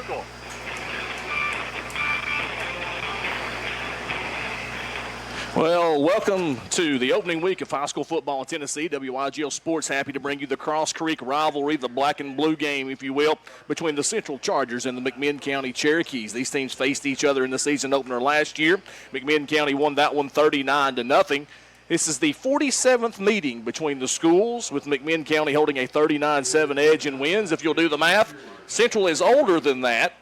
score. Well, welcome to the opening week of high school football in Tennessee. WIGL Sports happy to bring you the Cross Creek rivalry, the black and blue game, if you will, between the Central Chargers and the McMinn County Cherokees. These teams faced each other in the season opener last year. McMinn County won that one 39-0. This is the 47th meeting between the schools, with McMinn County holding a 39-7 edge in wins. If you'll do the math, Central is older than that.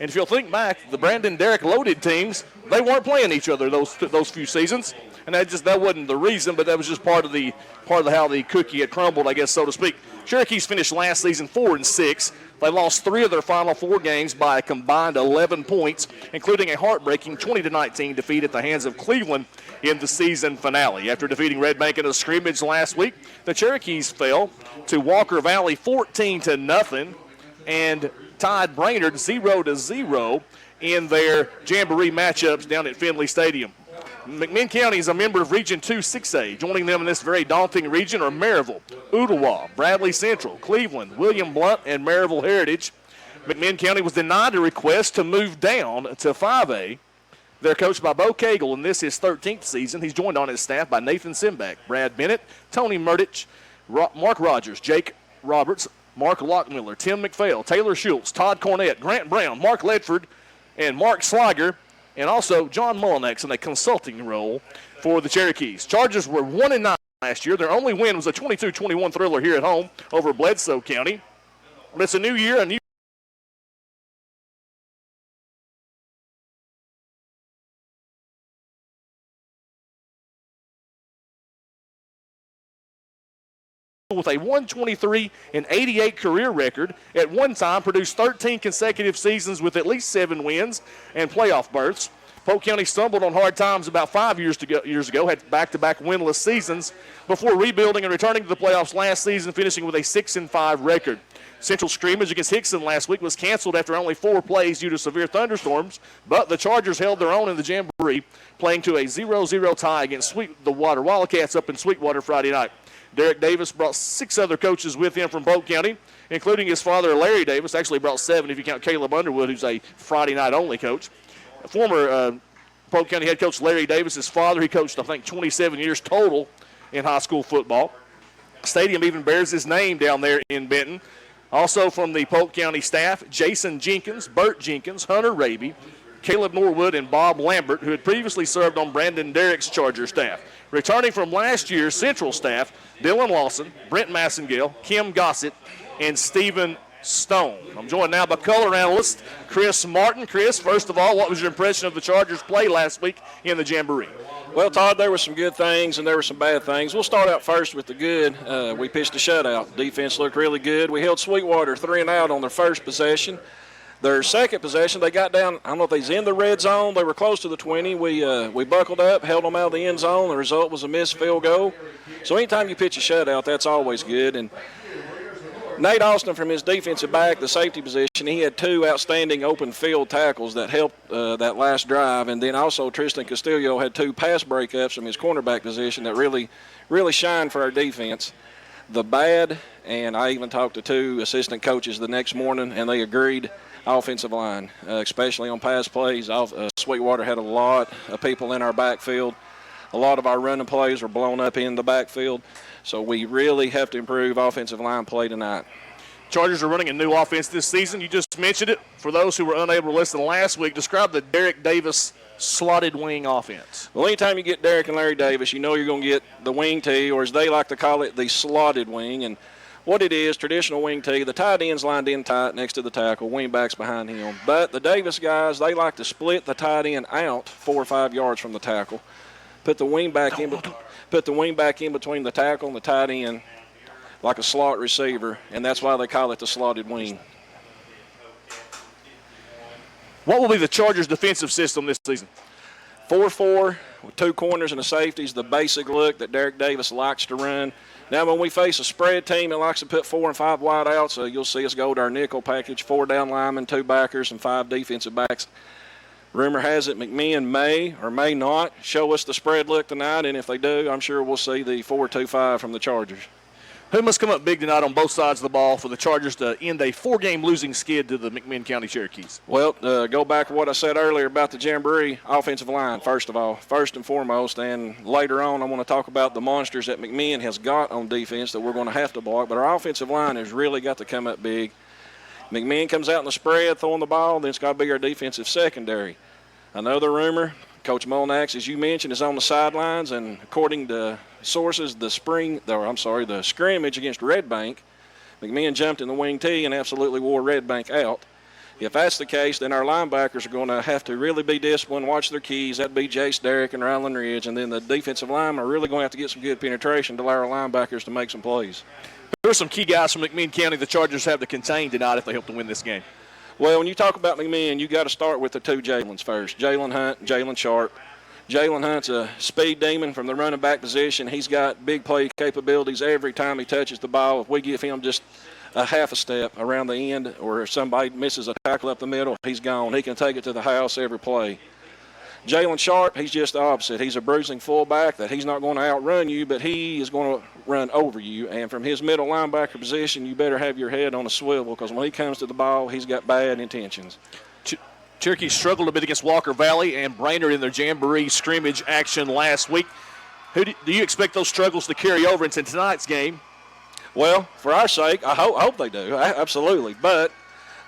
And if you'll think back, the Brandon Derrick loaded teams, they weren't playing each other those few seasons, and that wasn't the reason, but that was just part of how the cookie had crumbled, I guess, so to speak. Cherokees finished last season 4-6. They lost 3 of their final 4 games by a combined 11 points, including a heartbreaking 20-19 defeat at the hands of Cleveland in the season finale. After defeating Red Bank in a scrimmage last week, the Cherokees fell to Walker Valley 14-0 and tied Brainerd 0-0 in their Jamboree matchups down at Finley Stadium. McMinn County is a member of Region 2 6A. Joining them in this very daunting region are Maryville, Ooltewah, Bradley Central, Cleveland, William Blount, and Maryville Heritage. McMinn County was denied a request to move down to 5A. They're coached by Bo Cagle, and this is his 13th season. He's joined on his staff by Nathan Simback, Brad Bennett, Tony Murdich, Mark Rogers, Jake Roberts, Mark Lockmiller, Tim McPhail, Taylor Schultz, Todd Cornett, Grant Brown, Mark Ledford, and Mark Sliger, and also John Mullinex in a consulting role for the Cherokees. Chargers were 1-9 last year. Their only win was a 22-21 thriller here at home over Bledsoe County. But it's a new year, a new with a 123-88 career record. At one time produced 13 consecutive seasons with at least 7 wins and playoff berths. Polk County stumbled on hard times about 5 years ago, had back-to-back winless seasons before rebuilding and returning to the playoffs last season, finishing with a 6-5 record. Central scrimmage against Hickson last week was canceled after only 4 plays due to severe thunderstorms, but the Chargers held their own in the Jamboree, playing to a 0-0 tie against the Wildcats up in Sweetwater Friday night. Derek Davis brought 6 other coaches with him from Polk County, including his father, Larry Davis. Actually brought 7 if you count Caleb Underwood, who's a Friday night-only coach. Former Polk County head coach Larry Davis, his father, he coached, I think, 27 years total in high school football. Stadium even bears his name down there in Benton. Also from the Polk County staff, Jason Jenkins, Bert Jenkins, Hunter Raby, Caleb Norwood, and Bob Lambert, who had previously served on Brandon Derrick's Charger staff. Returning from last year's Central staff, Dylan Lawson, Brent Massengale, Kim Gossett, and Stephen Stone. I'm joined now by color analyst Chris Martin. Chris, first of all, what was your impression of the Chargers' play last week in the Jamboree? Well, Todd, there were some good things and there were some bad things. We'll start out first with the good. We pitched a shutout. Defense looked really good. We held Sweetwater 3-and-out on their first possession. Their second possession, they got down, I don't know if they was in the red zone. They were close to the 20. We buckled up, held them out of the end zone. The result was a missed field goal. So anytime you pitch a shutout, that's always good. And Nate Austin, from his defensive back, the safety position, he had 2 outstanding open field tackles that helped that last drive. And then also Tristan Castillo had 2 pass breakups from his cornerback position that really shined for our defense. The bad, and I even talked to 2 assistant coaches the next morning, and they agreed, offensive line, especially on pass plays. Sweetwater had a lot of people in our backfield. A lot of our running plays were blown up in the backfield. So we really have to improve offensive line play tonight. Chargers are running a new offense this season. You just mentioned it. For those who were unable to listen last week, describe the Derek Davis slotted wing offense. Well, anytime you get Derek and Larry Davis, you know you're going to get the wing tee, or as they like to call it, the slotted wing. And what it is, traditional wing tee, the tight end's lined in tight next to the tackle, wing back's behind him. But the Davis guys, they like to split the tight end out 4 or 5 yards from the tackle, put the wing back in between the tackle and the tight end like a slot receiver, and that's why they call it the slotted wing. What will be the Chargers' defensive system this season? 4-4 with 2 corners and a safety is the basic look that Derek Davis likes to run. Now, when we face a spread team that likes to put 4 and 5 wide out, so you'll see us go to our nickel package, 4 down linemen, 2 backers, and 5 defensive backs. Rumor has it McMinn may or may not show us the spread look tonight, and if they do, I'm sure we'll see the 4-2-5 from the Chargers. Who must come up big tonight on both sides of the ball for the Chargers to end a 4-game losing skid to the McMinn County Cherokees? Well, go back to what I said earlier about the Jamboree offensive line, first and foremost, and later on I want to talk about the monsters that McMinn has got on defense that we're going to have to block, but our offensive line has really got to come up big. McMinn comes out in the spread, throwing the ball, then it's got to be our defensive secondary. Another rumor, Coach Molnax, as you mentioned, is on the sidelines, and according to sources, the scrimmage against Red Bank, McMinn jumped in the wing tee and absolutely wore Red Bank out. If that's the case, then our linebackers are going to have to really be disciplined, watch their keys. That'd be Jace Derrick and Ryland Ridge, and then the defensive linemen are really going to have to get some good penetration to allow our linebackers to make some plays. Who are some key guys from McMinn County the Chargers have to contain tonight if they hope to win this game? Well, when you talk about McMinn, you got to start with the two Jalen's first, Jalen Hunt and Jalen Sharp. Jalen Hunt's a speed demon from the running back position. He's got big play capabilities every time he touches the ball. If we give him just a half a step around the end, or if somebody misses a tackle up the middle, he's gone. He can take it to the house every play. Jalen Sharp, he's just the opposite. He's a bruising fullback that he's not going to outrun you, but he is going to run over you. And from his middle linebacker position, you better have your head on a swivel, because when he comes to the ball, he's got bad intentions. Cherokee struggled a bit against Walker Valley and Brainerd in their Jamboree scrimmage action last week. Do you expect those struggles to carry over into tonight's game? Well, for our sake, I hope they do, absolutely. But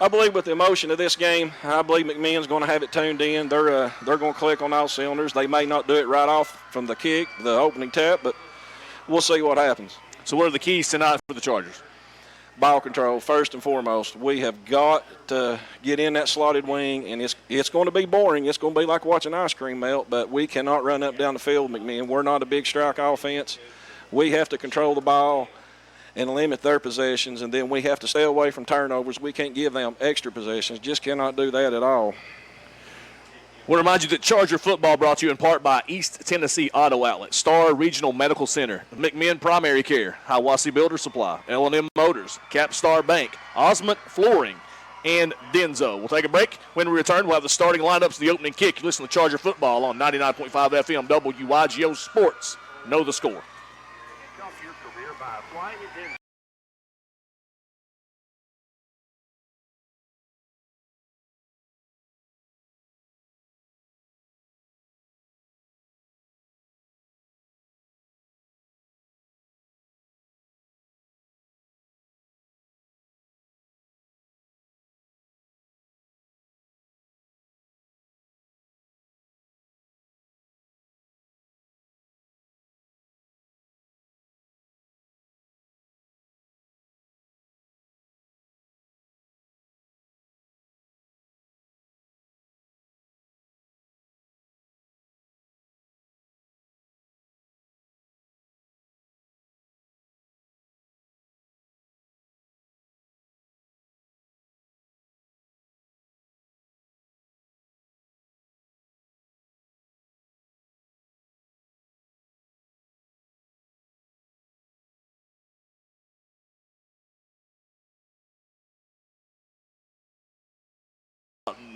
I believe with the emotion of this game, I believe McMinn's going to have it tuned in. They're going to click on all cylinders. They may not do it right off from the kick, the opening tap, but we'll see what happens. So what are the keys tonight for the Chargers? Ball control, first and foremost. We have got to get in that slotted wing, and it's going to be boring. It's going to be like watching ice cream melt, but we cannot run up down the field, McMinn. We're not a big strike offense. We have to control the ball and limit their possessions, and then we have to stay away from turnovers. We can't give them extra possessions. Just cannot do that at all. I want to remind you that Charger football brought to you in part by East Tennessee Auto Outlet, Star Regional Medical Center, McMinn Primary Care, Hiawassee Builder Supply, L&M Motors, Capstar Bank, Osmond Flooring, and Denzo. We'll take a break. When we return, we'll have the starting lineups of the opening kick. You listen to Charger football on 99.5 FM WYGO Sports. Know the score.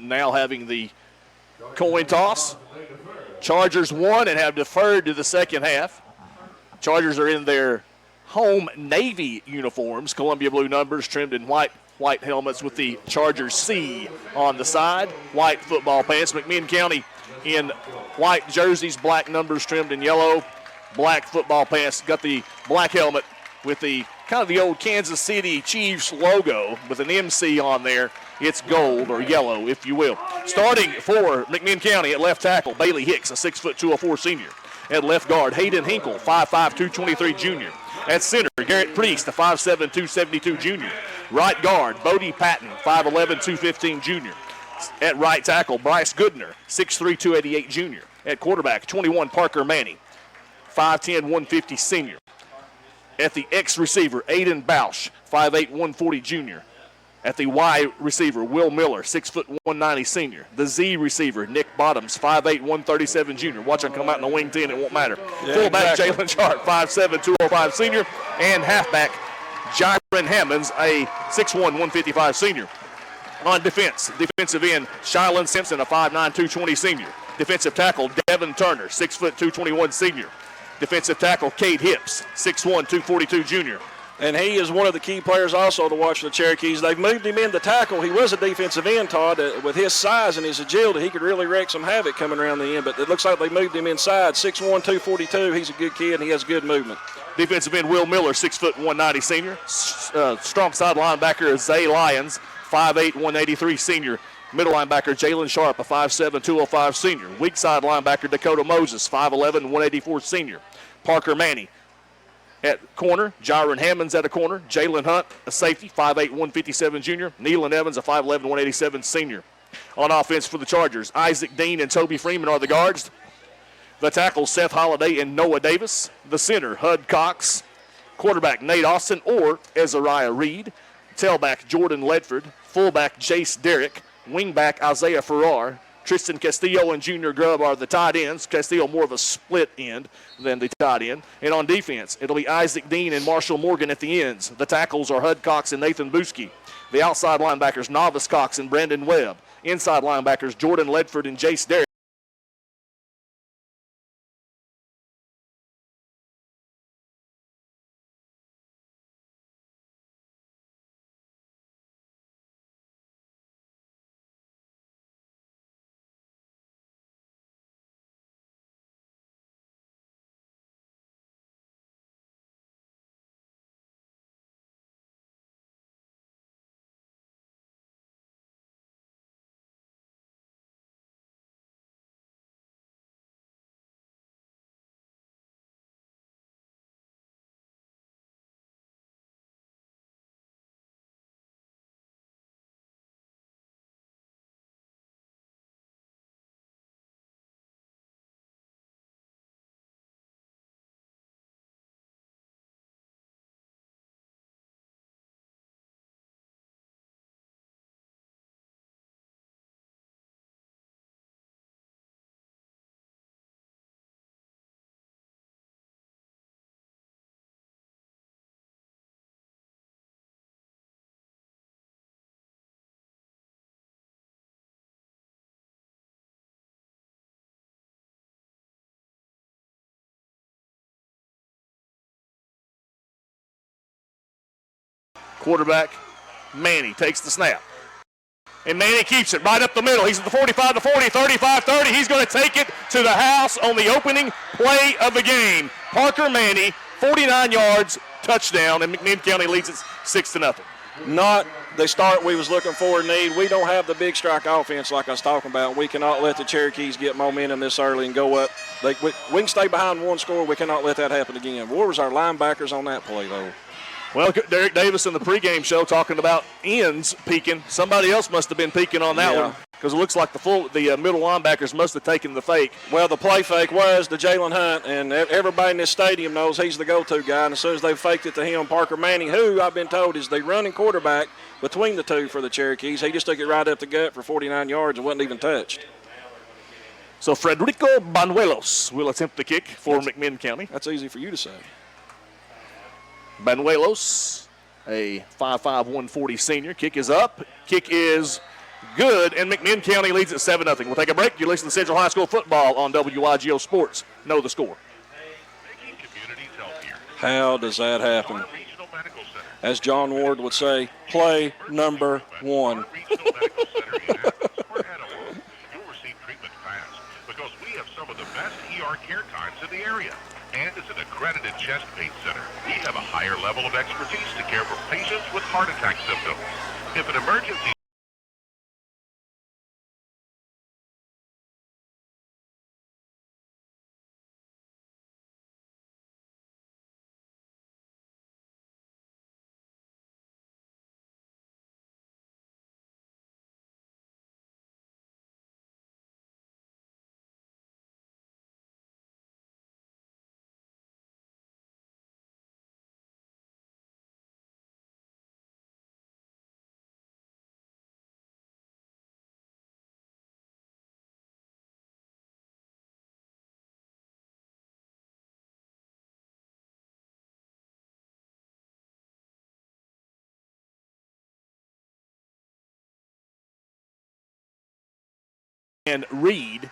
Now having the coin toss. Chargers won and have deferred to the second half. Chargers are in their home Navy uniforms, Columbia blue numbers trimmed in white helmets with the Chargers C on the side, white football pants. McMinn County in white jerseys, black numbers trimmed in yellow, black football pants. Got the black helmet with the kind of the old Kansas City Chiefs logo with an MC on there. It's gold or yellow, if you will. Starting for McMinn County at left tackle, Bailey Hicks, a 6'2", 204 senior. At left guard, Hayden Hinkle, 5'5", 223 junior. At center, Garrett Priest, a 5'7", 272 junior. Right guard, Bodie Patton, 5'11", 215 junior. At right tackle, Bryce Goodner, 6'3", 288 junior. At quarterback, 21, Parker Manning, 5'10", 150 senior. At the X receiver, Aiden Bausch, 5'8", 140 junior. At the Y receiver, Will Miller, 6', 190 senior. The Z receiver, Nick Bottoms, 5'8", 137 junior. Watch him come out in the wing 10, it won't matter. Yeah, fullback, exactly. Jalen Sharp, 5'7", 205 senior. And halfback, Jaron Hammonds, a 6'1", 155 senior. On defense, defensive end, Shylon Simpson, a 5'9", 220 senior. Defensive tackle, Devin Turner, 6', 221 senior. Defensive tackle, Cade Hips, 6'1", 242 junior. And he is one of the key players also to watch for the Cherokees. They've moved him in the tackle. He was a defensive end, Todd. With his size and his agility, he could really wreak some havoc coming around the end. But it looks like they moved him inside. 6'1", 242. He's a good kid, and he has good movement. Defensive end Will Miller, 6 foot 190 senior. Strong side linebacker is Zay Lyons, 5'8", 183 senior. Middle linebacker Jalen Sharp, a 5'7", 205 senior. Weak side linebacker Dakota Moses, 5'11", 184 senior. Parker Manny at corner. Jaron Hammonds at a corner. Jalen Hunt, a safety, 5'8", 157 junior. Neelan Evans, a 5'11", 187 senior. On offense for the Chargers, Isaac Dean and Toby Freeman are the guards. The tackles, Seth Holliday and Noah Davis. The center, Hud Cox. Quarterback, Nate Austin or Ezariah Reed. Tailback, Jordan Ledford. Fullback, Jace Derrick. Wingback, Isaiah Farrar. Tristan Castillo and Junior Grubb are the tight ends. Castillo more of a split end than the tight end. And on defense, it'll be Isaac Dean and Marshall Morgan at the ends. The tackles are Hud Cox and Nathan Buski. The outside linebackers, Novice Cox and Brandon Webb. Inside linebackers, Jordan Ledford and Jace Derrick. Quarterback, Manny takes the snap. And Manny keeps it right up the middle. He's at the 45 to 40, 35, 30. He's going to take it to the house on the opening play of the game. Parker Manny, 49 yards, touchdown, and McMinn County leads it 6-0. Not the start we was looking for and need. We don't have the big strike offense like I was talking about. We cannot let the Cherokees get momentum this early and go up. We can stay behind one score. We cannot let that happen again. Where was our linebackers on that play, though? Well, Derek Davis in the pregame show talking about ends peeking. Somebody else must have been peeking on that one because it looks like the middle linebackers must have taken the fake. Well, the play fake was to Jalen Hunt, and everybody in this stadium knows he's the go-to guy. And as soon as they faked it to him, Parker Manning, who I've been told is the running quarterback between the two for the Cherokees, he just took it right up the gut for 49 yards and wasn't even touched. So Frederico Banuelos will attempt the kick for McMinn County. That's easy for you to say. Banuelos, a 5'5", 140 senior. Kick is up. Kick is good, and McMinn County leads at 7-0. We'll take a break. You're listening to Central High School football on WIGO Sports. Know the score. How does that happen? As John Ward would say, play number one. Care times in the area, and is an accredited chest pain center. We have a higher level of expertise to care for patients with heart attack symptoms. If an emergency and Reed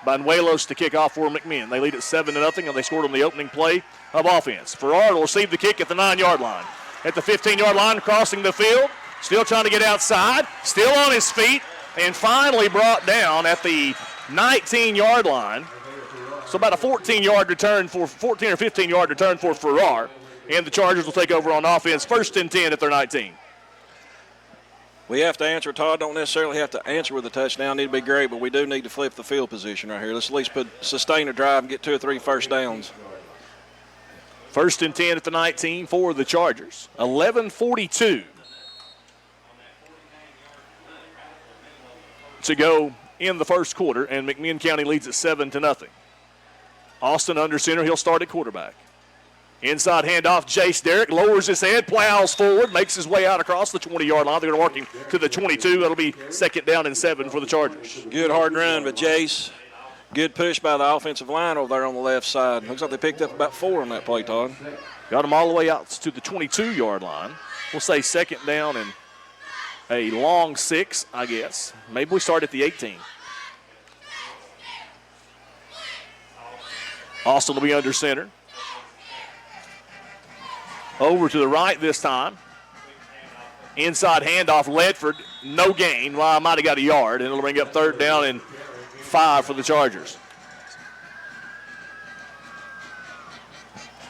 Banuelos to kick off for McMinn. They lead at 7-0, and they scored on the opening play of offense. Farrar will receive the kick at the 9-yard line. At the 15-yard line, crossing the field, still trying to get outside, still on his feet, and finally brought down at the 19-yard line. So about a 14-yard return for 14 or 15-yard return for Farrar, and the Chargers will take over on offense, 1st and 10 at their 19. We have to answer, Todd. Don't necessarily have to answer with a touchdown. It'd be great, but we do need to flip the field position right here. Let's at least sustain a drive and get 2 or 3 first downs. 1st and 10 at the 19 for the Chargers. 11:42 to go in the first quarter, and McMinn County leads at 7-0. Austin under center. He'll start at quarterback. Inside handoff, Jace Derrick lowers his head, plows forward, makes his way out across the 20-yard line. They're going to work him to the 22. That'll be 2nd down and 7 for the Chargers. Good hard run by Jace. Good push by the offensive line over there on the left side. Looks like they picked up about 4 on that play, Todd. Got him all the way out to the 22-yard line. We'll say 2nd down and a long 6, I guess. Maybe we start at the 18. Austin will be under center. Over to the right this time. Inside handoff, Ledford, no gain. Well, I might have got a yard, and it'll bring up 3rd down and 5 for the Chargers.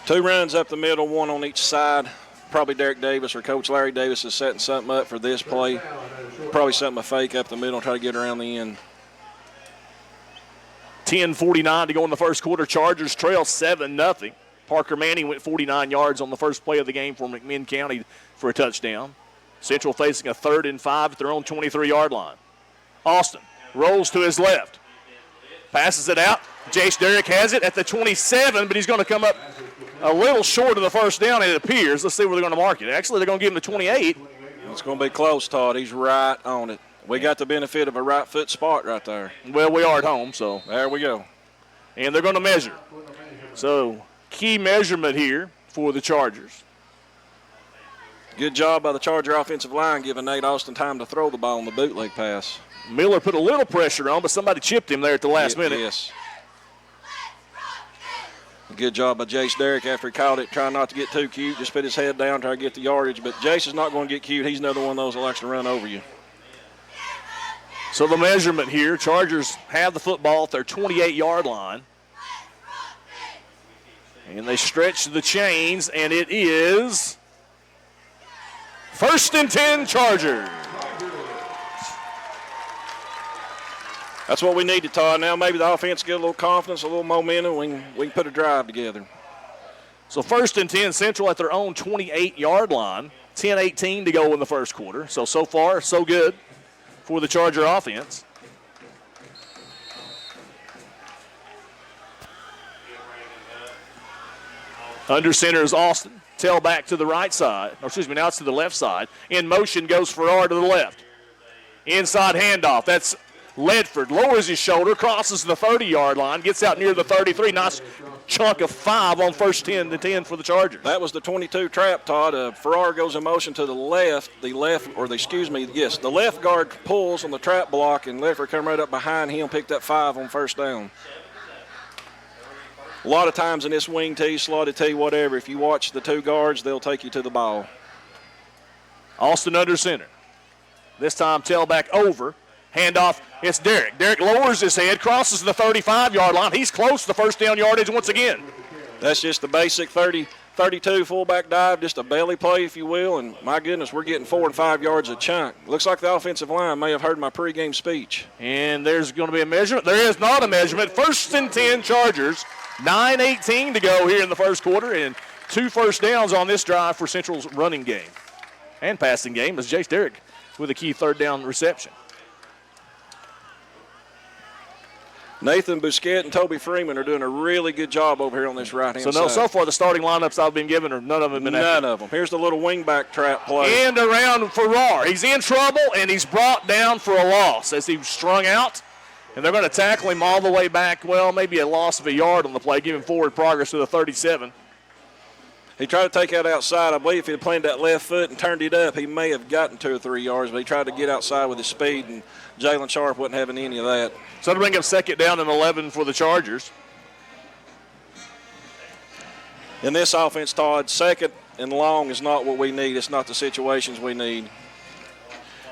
2 runs up the middle, 1 on each side. Probably Derek Davis or Coach Larry Davis is setting something up for this play. Probably something a fake up the middle, try to get around the end. 10:49 to go in the first quarter. Chargers trail 7-0. Parker Manning went 49 yards on the first play of the game for McMinn County for a touchdown. Central facing a 3rd and 5 at their own 23-yard line. Austin rolls to his left. Passes it out. Jace Derrick has it at the 27, but he's going to come up a little short of the first down, it appears. Let's see where they're going to mark it. Actually, they're going to give him the 28. It's going to be close, Todd. He's right on it. We got the benefit of a right foot spot right there. Well, we are at home, so. There we go. And they're going to measure. So, key measurement here for the Chargers. Good job by the Charger offensive line giving Nate Austin time to throw the ball on the bootleg pass. Miller put a little pressure on, but somebody chipped him there at the last minute. Yes. Good job by Jace Derrick after he caught it, trying not to get too cute, just put his head down, try to get the yardage. But Jace is not going to get cute. He's another one of those that likes to run over you. So the measurement here, Chargers have the football at their 28-yard line. And they stretch the chains, and it is 1st and 10 Chargers. That's what we needed, Todd. Now maybe the offense get a little confidence, a little momentum. We can put a drive together. So 1st and 10 Central at their own 28-yard line. 10:18 to go in the first quarter. So far, so good for the Charger offense. Under center is Austin. Tailback to the right side. Or excuse me, now it's to the left side. In motion goes Farrar to the left. Inside handoff. That's Ledford. Lowers his shoulder, crosses the 30-yard line, gets out near the 33. Nice chunk of 5 on 1st and 10 for the Chargers. That was the 22 trap, Todd. Farrar goes in motion to the left. The left guard pulls on the trap block, and Ledford come right up behind him, picked up 5 on 1st down. A lot of times in this wing tee, slotted tee, whatever, if you watch the 2 guards, they'll take you to the ball. Austin under center. This time tailback over. Handoff, it's Derrick. Derrick lowers his head, crosses the 35-yard line. He's close to the first down yardage once again. That's just the basic 30-32 fullback dive, just a belly play, if you will. And my goodness, we're getting 4 and 5 yards a chunk. Looks like the offensive line may have heard my pregame speech. And there's going to be a measurement. There is not a measurement. 1st and 10 Chargers. 9:18 to go here in the first quarter, and 2 first downs on this drive for Central's running game and passing game as Jace Derrick with a key 3rd down reception. Nathan Busquette and Toby Freeman are doing a really good job over here on this right-hand side. So far the starting lineups I've been given, or none of them have been active. None of them. Here's the little wingback trap play. And around Farrar. He's in trouble, and he's brought down for a loss as he's strung out. And they're going to tackle him all the way back, well, maybe a loss of a yard on the play, give him forward progress to the 37. He tried to take that outside. I believe if he had planted that left foot and turned it up, he may have gotten 2 or 3 yards, but he tried to get outside with his speed, and Jalen Sharp wasn't having any of that. So to bring up 2nd down and 11 for the Chargers. In this offense, Todd, 2nd and long is not what we need. It's not the situations we need.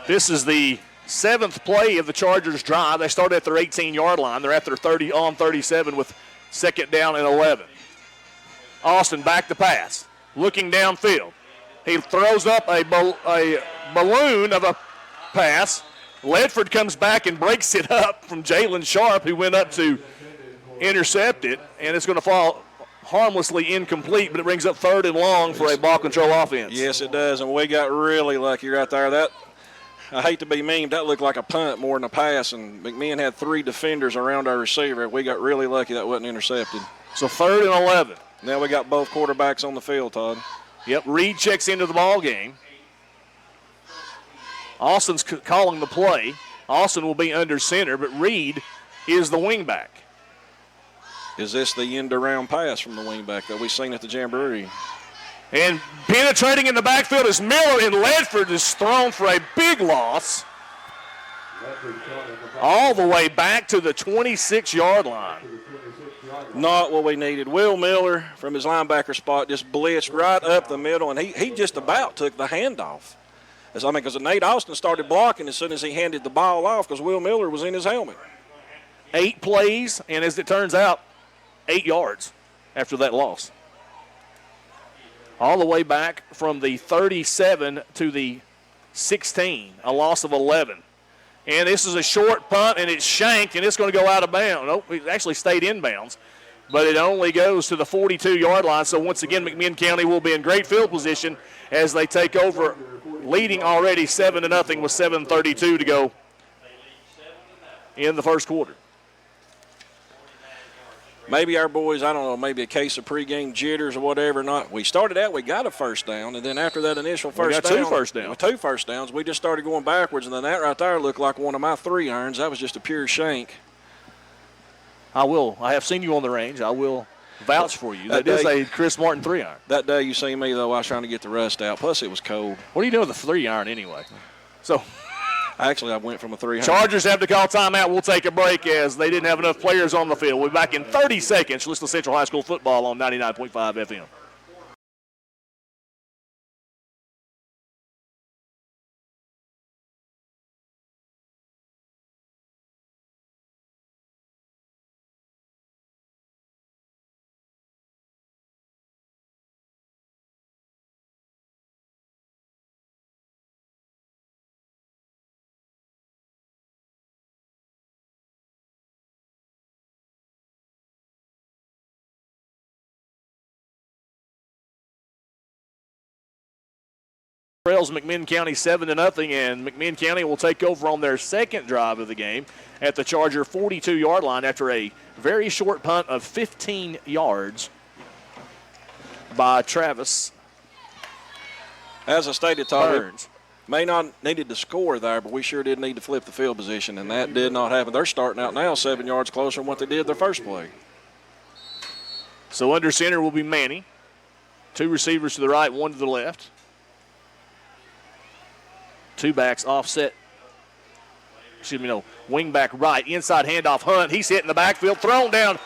This is the 7th play of the Chargers drive. They started at their 18-yard line. They're at their 37 with 2nd down and 11. Austin back to pass, looking downfield. He throws up a balloon of a pass. Ledford comes back and breaks it up from Jalen Sharp, who went up to intercept it, and it's going to fall harmlessly incomplete, but it brings up 3rd and long for a ball control offense. Yes, it does, and we got really lucky right there. That, I hate to be mean, that looked like a punt more than a pass, and McMinn had 3 defenders around our receiver. We got really lucky that wasn't intercepted. So 3rd and 11. Now we got both quarterbacks on the field, Todd. Yep, Reed checks into the ball game. Austin's calling the play. Austin will be under center, but Reed is the wingback. Is this the end-around pass from the wingback that we've seen at the Jamboree? And penetrating in the backfield is Miller, and Ledford is thrown for a big loss. All the way back to the 26-yard line. Not what we needed. Will Miller from his linebacker spot just blitzed right up the middle, and he just about took the handoff. Because Nate Austin started blocking as soon as he handed the ball off because Will Miller was in his helmet. 8 plays, and as it turns out, 8 yards after that loss. All the way back from the 37 to the 16, a loss of 11. And this is a short punt, and it's shanked, and it's going to go out of bounds. Nope, it actually stayed in bounds, but it only goes to the 42-yard line. So once again, McMinn County will be in great field position as they take over, leading already 7-0 with 7:32 to go in the first quarter. Maybe our boys, I don't know, maybe a case of pregame jitters or whatever. Not. We started out, we got a first down, and then after that initial first down. 2 first downs. With 2 first downs, we just started going backwards, and then that right there looked like one of my 3 irons. That was just a pure shank. I have seen you on the range. I will vouch for you. That is a Chris Martin 3-iron. That day you see me, though, I was trying to get the rust out. Plus, it was cold. What are you doing with the 3-iron anyway? So Actually, I went from a 300. Chargers have to call timeout. We'll take a break as they didn't have enough players on the field. We'll be back in 30 seconds. Listen to Central High School football on 99.5 FM. Trails McMinn County 7-0, and McMinn County will take over on their second drive of the game at the Charger 42-yard line after a very short punt of 15 yards by Travis. As I stated, Todd, Burns. May not needed to score there, but we sure did need to flip the field position, and that did not happen. They're starting out now 7 yards closer than what they did their first play. So under center will be Manny. 2 receivers to the right, 1 to the left. 2 backs offset. Wing back right. Inside handoff Hunt. He's hit in the backfield. Thrown down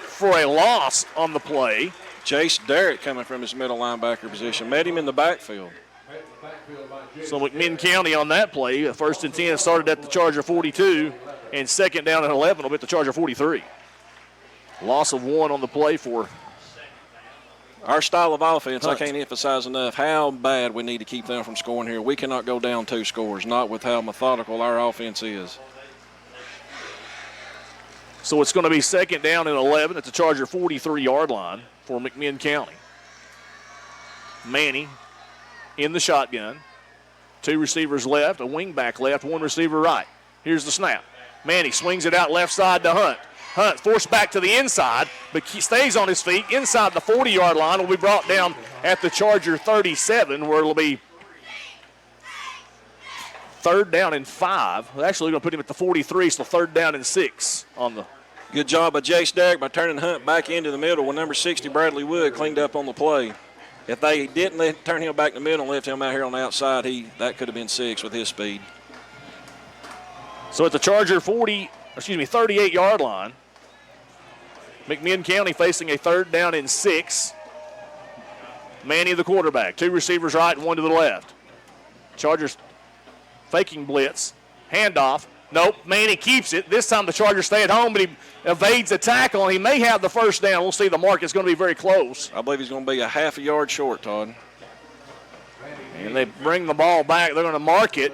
for a loss on the play. Chase Derrick coming from his middle linebacker position. Met him in the backfield. So McMinn County on that play. 1st and 10 started at the Charger 42. And 2nd down and 11 will be at the Charger 43. Loss of 1 on the play for our style of offense. Hunt. I can't emphasize enough how bad we need to keep them from scoring here. We cannot go down 2 scores, not with how methodical our offense is. So it's going to be 2nd down and 11 at the Charger 43-yard line for McMinn County. Manny in the shotgun. 2 receivers left, a wing back left, 1 receiver right. Here's the snap. Manny swings it out left side to Hunt. Hunt forced back to the inside, but he stays on his feet inside the 40-yard line. Will be brought down at the Charger 37, where it'll be 3rd down and 5. We're actually going to put him at the 43, so 3rd down and 6 on the. Good job by Jace Derrick by turning Hunt back into the middle when number 60, Bradley Wood, cleaned up on the play. If they didn't turn him back in the middle and left him out here on the outside, that could have been 6 with his speed. So at the Charger 38-yard line, McMinn County facing a 3rd down and 6. Manny, the quarterback. 2 receivers right and 1 to the left. Chargers faking blitz. Handoff. Nope, Manny keeps it. This time the Chargers stay at home, but he evades a tackle, and he may have the 1st down. We'll see. The mark is going to be very close. I believe he's going to be a half a yard short, Todd. And they bring the ball back. They're going to mark it.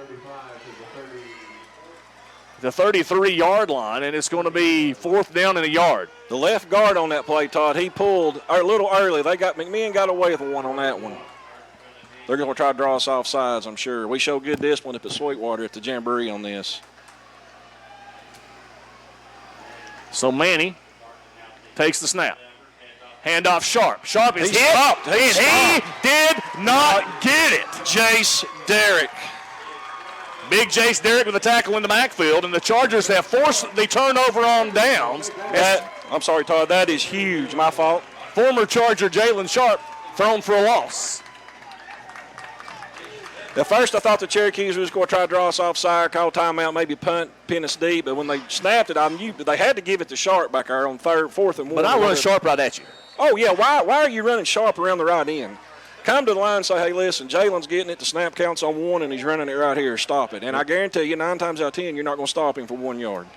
The 33-yard line, and it's going to be 4th down and a yard. The left guard on that play, Todd, he pulled a little early. McMinn got away with one on that one. They're going to try to draw us off sides, I'm sure. We show good discipline up at Sweetwater at the Jamboree on this. So Manny takes the snap. Handoff Sharp. Sharp is hit, stopped. and he did not get it. Jace Derrick. Big Jace Derrick with a tackle in the backfield, and the Chargers have forced the turnover on downs. I'm sorry, Todd, that is huge. My fault. Former Charger Jalen Sharp thrown for a loss. At first, I thought the Cherokees were just going to try to draw us offside, call timeout, maybe punt, pin us deep. But when they snapped it, I knew they had to give it to Sharp back there on 4th and 1. But I run Sharp right at you. Oh, yeah. Why are you running Sharp around the right end? Come to the line and say, hey, listen, Jalen's getting it. The snap counts on 1, and he's running it right here. Stop it. And I guarantee you, 9 times out of 10, you're not going to stop him for 1 yard.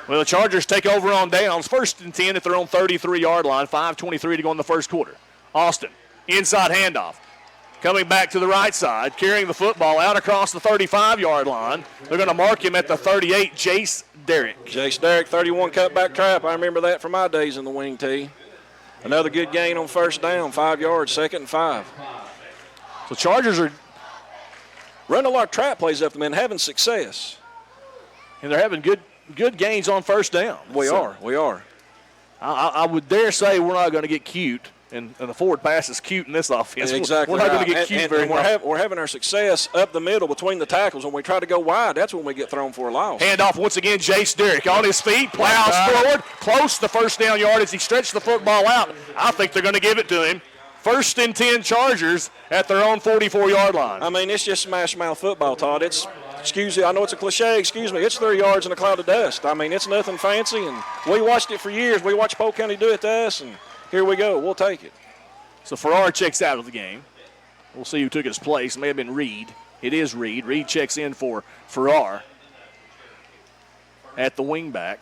Well, the Chargers take over on downs. 1st and 10 at their own 33-yard line. 5:23 to go in the first quarter. Austin, inside handoff. Coming back to the right side, carrying the football out across the 35-yard line. They're going to mark him at the 38, Jace Derrick. Jace Derrick, 31 cutback trap. I remember that from my days in the wing tee. Another good gain on 1st down, 5 yards, 2nd and 5. So Chargers are running a lot of trap plays up them and having success. And they're having good gains on 1st down. We are. I would dare say we're not going to get cute. And the forward pass is cute in this offense. Exactly. We're not going to get cute very much. We're having our success up the middle between the tackles. When we try to go wide, that's when we get thrown for a loss. Handoff once again, Jace Derrick on his feet, plows forward, close to 1st down yard as he stretched the football out. I think they're going to give it to him. 1st and 10 Chargers at their own 44-yard line. I mean, it's just smash mouth football, Todd. Excuse me, I know it's a cliche, it's 3 yards in a cloud of dust. I mean, it's nothing fancy, and we watched it for years. We watched Polk County do it to us, and here we go. We'll take it. So Farrar checks out of the game. We'll see who took his place. It may have been Reed. It is Reed. Reed checks in for Farrar at the wingback.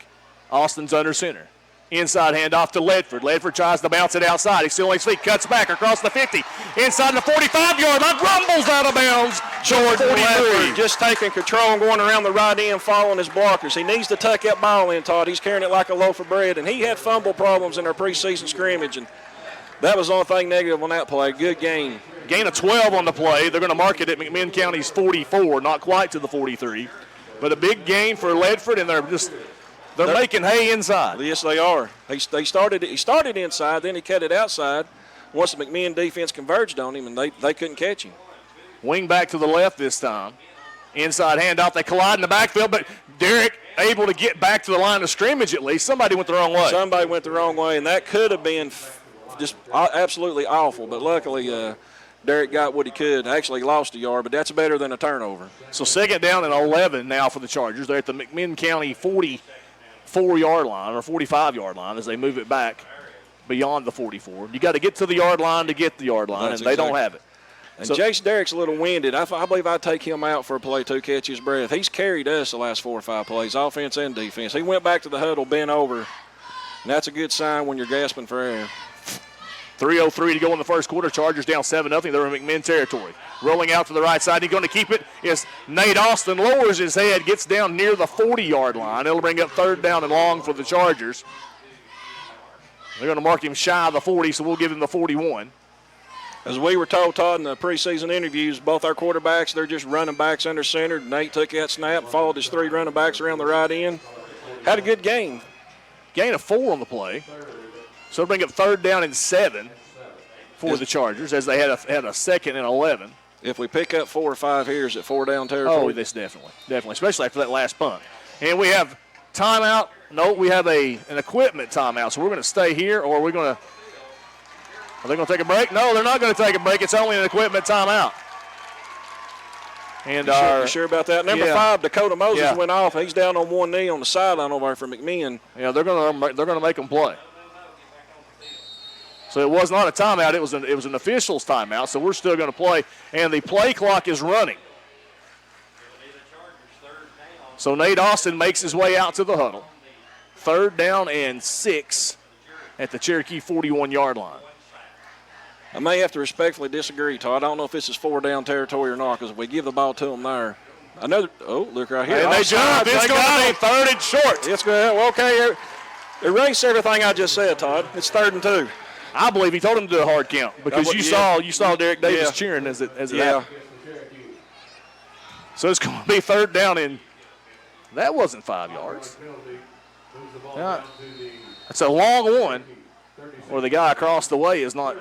Austin's under center. Inside handoff to Ledford. Ledford tries to bounce it outside. He's still on his feet. Cuts back across the 50. Inside the 45-yard line. Rumbles out of bounds. Jordan Ledford just taking control and going around the right end, following his blockers. He needs to tuck that ball in, Todd. He's carrying it like a loaf of bread, and he had fumble problems in our preseason scrimmage, and that was the only thing negative on that play. Good game. Gain of 12 on the play. They're going to mark it at McMinn County's 44, not quite to the 43. But a big gain for Ledford, and they're making hay inside. Yes, they are. He started inside, then he cut it outside. Once the McMinn defense converged on him, and they couldn't catch him. Wing back to the left this time. Inside handoff. They collide in the backfield, but Derrick able to get back to the line of scrimmage at least. Somebody went the wrong way. Somebody went the wrong way, and that could have been just absolutely awful. But luckily, Derrick got what he could. Actually lost a yard, but that's better than a turnover. So 2nd down and 11 now for the Chargers. They're at the McMinn County 44-yard line or 45-yard line as they move it back beyond the 44. You got to get to the yard line to get the yard line, and they don't have it. And Jace Derrick's a little winded. I believe I'd take him out for a play to catch his breath. He's carried us the last 4 or 5 plays, offense and defense. He went back to the huddle, bent over, and that's a good sign when you're gasping for air. 3:03 to go in the first quarter. Chargers down 7-0. They're in McMinn territory. Rolling out to the right side. He's going to keep it. Is Nate Austin. Lowers his head. Gets down near the 40-yard line. It'll bring up 3rd down and long for the Chargers. They're going to mark him shy of the 40, so we'll give him the 41. As we were told, Todd, in the preseason interviews, both our quarterbacks, they're just running backs under center. Nate took that snap, followed his 3 running backs around the right end. Had a good game. Gain of 4 on the play. So it'll bring up 3rd down and 7 for the Chargers as they had a 2nd and 11. If we pick up 4 or 5 here, is it 4 down territory? Oh, this definitely, especially after that last punt. And we have timeout. No, we have an equipment timeout. So we're going to stay here, or we're going to Are they going to take a break? No, they're not going to take a break. It's only an equipment timeout. And you sure about that? Number 5, Dakota Moses went off. He's down on one knee on the sideline over there for McMinn. Yeah, they're going to make them play. So it was not a timeout. It was an official's timeout. So we're still going to play, and the play clock is running. So Nate Austin makes his way out to the huddle. 3rd down and 6 at the Cherokee 41-yard line. I may have to respectfully disagree, Todd. I don't know if this is 4-down territory or not, because if we give the ball to them there. Look right here. And they jump. It's going to be 3rd and short. It's going to, okay. Erase everything I just said, Todd. It's 3rd and 2. I believe he told him to do a hard count because you saw Derek Davis cheering as it happened. So it's going to be 3rd down, and that wasn't 5 yards. Yeah. That's a long one where the guy across the way is not.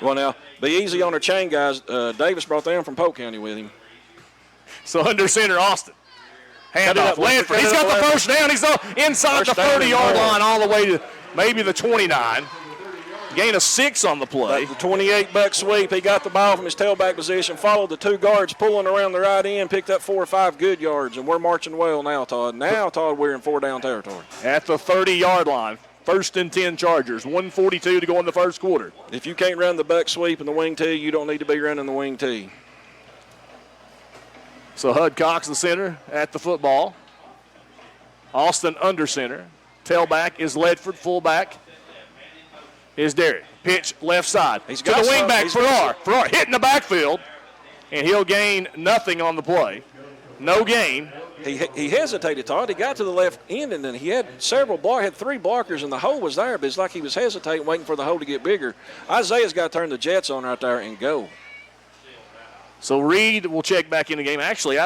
Well, now, be easy on our chain, guys. Davis brought them from Polk County with him. So under center, Austin. Handoff. Lanford. He's got the first down. He's inside the 30-yard line all the way to maybe the 29. Gain of 6 on the play. The 28-buck sweep. He got the ball from his tailback position, followed the 2 guards pulling around the right end, picked up 4 or 5 good yards, and we're marching well now, Todd. Now, Todd, we're in 4-down territory. At the 30-yard line. 1st and 10 Chargers. 1:42 to go in the first quarter. If you can't run the buck sweep and the wing tee, you don't need to be running the wing tee. So Hud Cox, the center, at the football. Austin under center. Tailback is Ledford. Fullback is Derek. Pitch left side. He's to the wingback, Farrar hitting the backfield, and he'll gain nothing on the play. No gain. He hesitated, Todd. He got to the left end, and then he had had 3 blockers, and the hole was there, but it's like he was hesitating, waiting for the hole to get bigger. Isaiah's got to turn the Jets on right there and go. So Reed will check back in the game. Actually,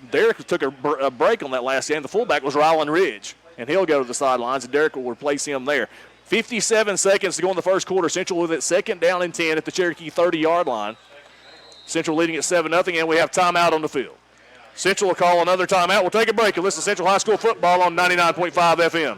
Derek took a break on that last game. The fullback was Rylan Ridge, and he'll go to the sidelines, and Derek will replace him there. 57 seconds to go in the first quarter. Central with it 2nd down and 10 at the Cherokee 30-yard line. Central leading at 7-0, and we have timeout on the field. Central will call another timeout. We'll take a break and listen to Central High School football on 99.5 FM.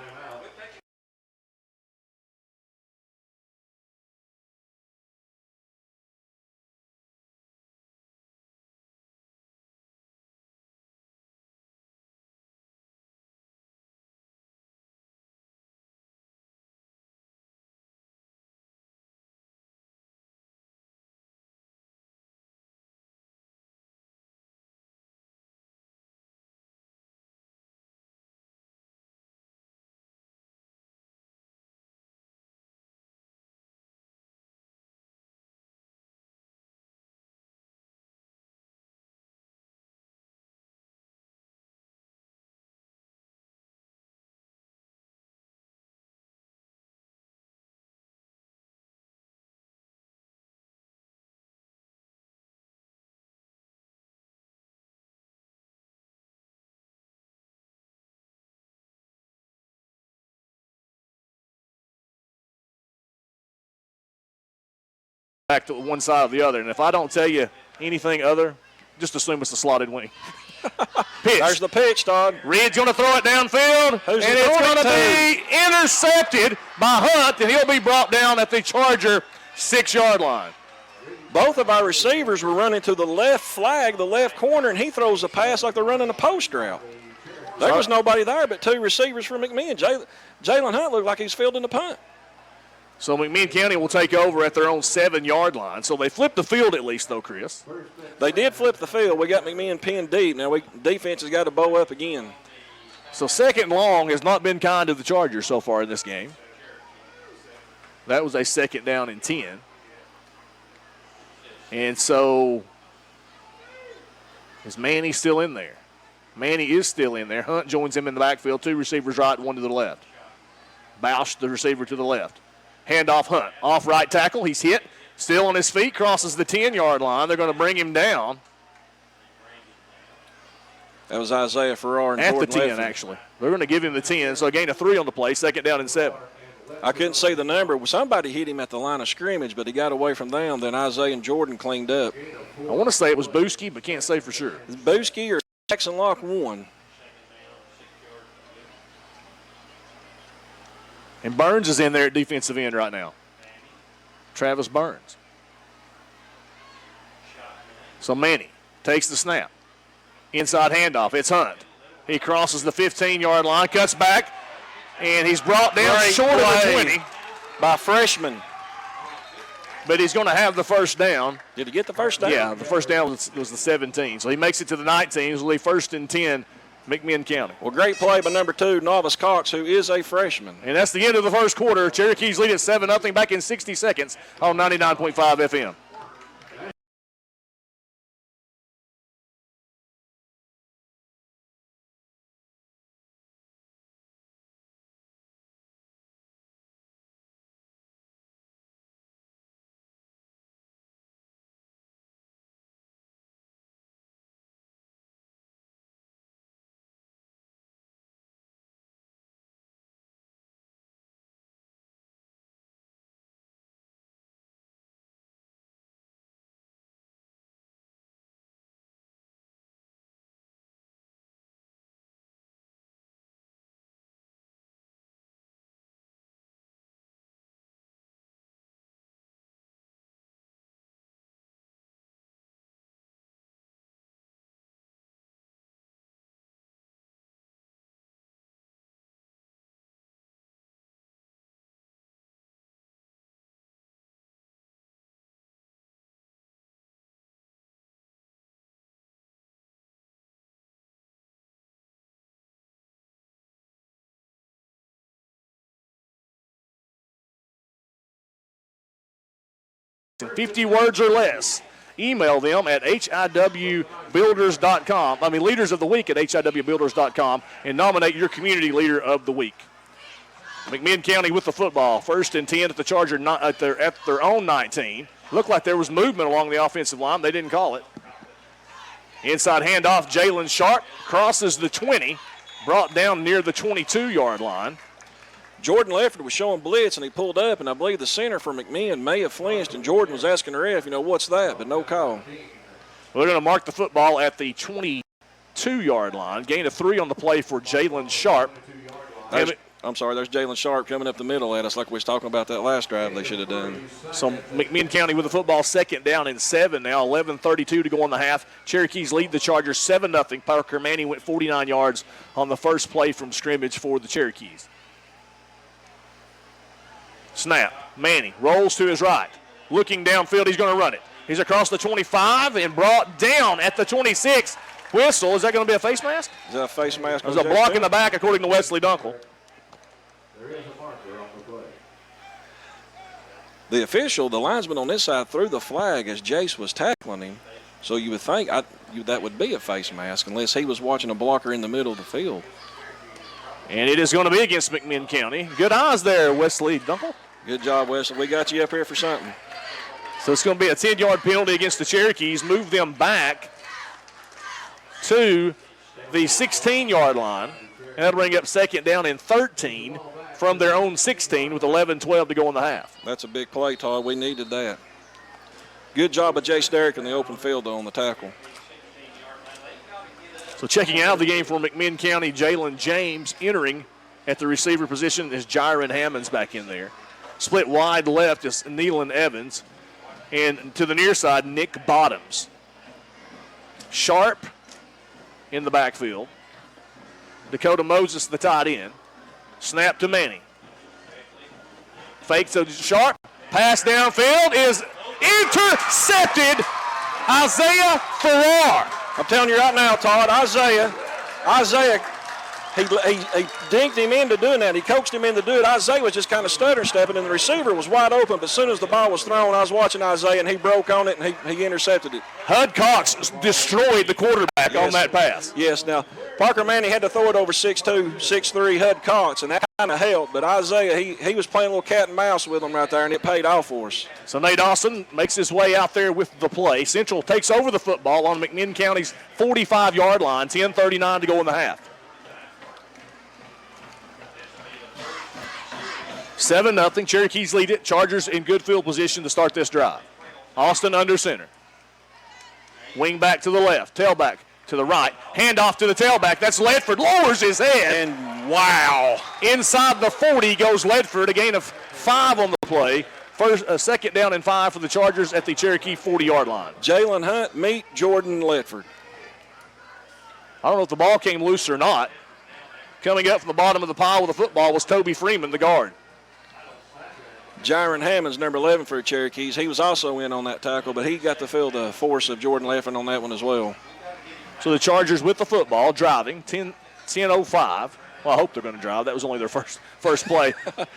Back to one side or the other, and if I don't tell you anything other, just assume it's a slotted wing. Pitch. There's the pitch, Todd. Reed's going to throw it downfield, and it's going to be intercepted by Hunt, and he'll be brought down at the Charger 6-yard line. Both of our receivers were running to the left flag, the left corner, and he throws a pass like they're running a post route. There was nobody there but 2 receivers for McMinn. Jalen Hunt looked like he's fielding the punt. So McMinn County will take over at their own 7-yard line. So they flipped the field at least, though, Chris. They did flip the field. We got McMinn pinned deep. Now defense has got to bow up again. So 2nd and long has not been kind to the Chargers so far in this game. That was a 2nd down and 10. And so is Manny still in there? Manny is still in there. Hunt joins him in the backfield. 2 receivers right, 1 to the left. Bausch, the receiver, to the left. Handoff Hunt. Off right tackle. He's hit. Still on his feet. Crosses the 10-yard line. They're going to bring him down. That was Isaiah Farrar and at Jordan the 10, Lefford. actually. They're going to give him the 10, so a gain of 3 on the play. 2nd down and 7. I couldn't see the number. Somebody hit him at the line of scrimmage, but he got away from them. Then Isaiah and Jordan cleaned up. I want to say it was Booski, but can't say for sure. Booski or Jackson Locke 1. And Burns is in there at defensive end right now. Travis Burns. So Manny takes the snap. Inside handoff. It's Hunt. He crosses the 15-yard line, cuts back, and he's brought down short of the 20 by freshman. But he's going to have the first down. Did he get the first down? Yeah, the first down was the 17. So he makes it to the 19. It'll be 1st and 10, McMinn County. Well, great play by number 2, Novice Cox, who is a freshman. And that's the end of the first quarter. Cherokees lead at 7-0 back in 60 seconds on 99.5 FM. In 50 words or less, email them at hiwbuilders.com. Leaders of the week at hiwbuilders.com, and nominate your community leader of the week. McMinn County with the football, 1st and 10 at the Charger at their own 19. Looked like there was movement along the offensive line. They didn't call it. Inside handoff, Jalen Sharp crosses the 20, brought down near the 22-yard line. Jordan Lefford was showing blitz, and he pulled up, and I believe the center for McMinn may have flinched, and Jordan was asking the ref, what's that, but no call. Well, they're going to mark the football at the 22-yard line. Gain of 3 on the play for Jalen Sharp. There's Jalen Sharp coming up the middle at us like we was talking about that last drive they should have done. So McMinn County with the football, 2nd down and 7 now, 11:32 to go in the half. Cherokees lead the Chargers 7-0. Parker Manny went 49 yards on the first play from scrimmage for the Cherokees. Snap. Manning rolls to his right. Looking downfield, he's going to run it. He's across the 25 and brought down at the 26. Whistle. Is that going to be a face mask? Is that a face mask? There's a block in the back, according to Wesley Dunkel. There is a marker off the play. The official, the linesman on this side, threw the flag as Jace was tackling him. So you would think that would be a face mask unless he was watching a blocker in the middle of the field. And it is going to be against McMinn County. Good eyes there, Wesley Dunkel. Good job, Wesley. We got you up here for something. So it's going to be a 10-yard penalty against the Cherokees. Move them back to the 16-yard line. And that'll bring up 2nd down and 13 from their own 16 with 11-12 to go in the half. That's a big play, Todd. We needed that. Good job by Jace Derrick in the open field, though, on the tackle. So checking out of the game for McMinn County, Jalen James entering at the receiver position as Jiron Hammonds back in there. Split wide left is Neelan Evans. And to the near side, Nick Bottoms. Sharp in the backfield. Dakota Moses, the tight end. Snap to Manning. Fake to Sharp. Pass downfield is intercepted. Isaiah Farrar. I'm telling you right now, Todd, Isaiah, he dinked him into doing that. He coaxed him into doing it. Isaiah was just kind of stutter stepping, and the receiver was wide open. But as soon as the ball was thrown, I was watching Isaiah, and he broke on it, and he intercepted it. Hud Cox destroyed the quarterback on that pass. Yes. Now, Parker Manning had to throw it over 6'2", 6'3", Hud Cox, and that kind of helped. But Isaiah, he was playing a little cat and mouse with him right there, and it paid off for us. So Nate Austin makes his way out there with the play. Central takes over the football on McMinn County's 45-yard line, 10:39 to go in the half. 7-0. Cherokees lead it. Chargers in good field position to start this drive. Austin under center. Wing back to the left. Tailback to the right. Handoff to the tailback. That's Ledford. Lowers his head. And wow. Inside the 40 goes Ledford. A gain of 5 on the play second down and 5 for the Chargers at the Cherokee 40-yard line. Jalen Hunt meet Jordan Ledford. I don't know if the ball came loose or not. Coming up from the bottom of the pile with the football was Toby Freeman, the guard. Jaron Hammonds, number 11 for the Cherokees. He was also in on that tackle, but he got to feel the force of Jordan Ledford on that one as well. So the Chargers with the football, driving, 10:05. Well, I hope they're going to drive. That was only their first play.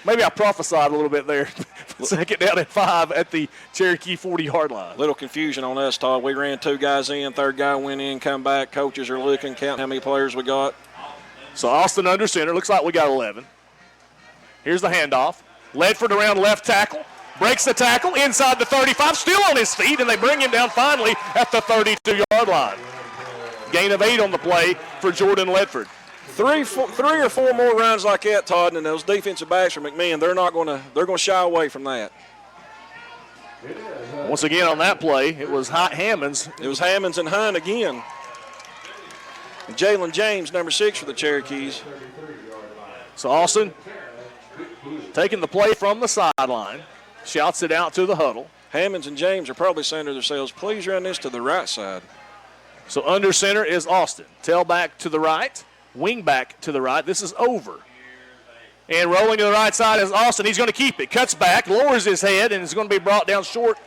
Maybe I prophesied a little bit there. Second down and 5 at the Cherokee 40-yard line. Little confusion on us, Todd. We ran 2 guys in, third guy went in, come back. Coaches are looking, counting how many players we got. So Austin under center. Looks like we got 11. Here's the handoff. Ledford around left tackle. Breaks the tackle inside the 35. Still on his feet, and they bring him down finally at the 32-yard line. Gain of 8 on the play for Jordan Ledford. Three or four more runs like that, Todd, and those defensive backs from McMahon, they're going to shy away from that. Once again on that play, it was Hammonds. It was Hammonds and Hunt again. And Jalen James, number 6 for the Cherokees. So Austin taking the play from the sideline, shouts it out to the huddle. Hammonds and James are probably saying to themselves, please run this to the right side. So under center is Austin. Tailback to the right, wing back to the right. This is over. And rolling to the right side is Austin. He's going to keep it. Cuts back, lowers his head, and is going to be brought down short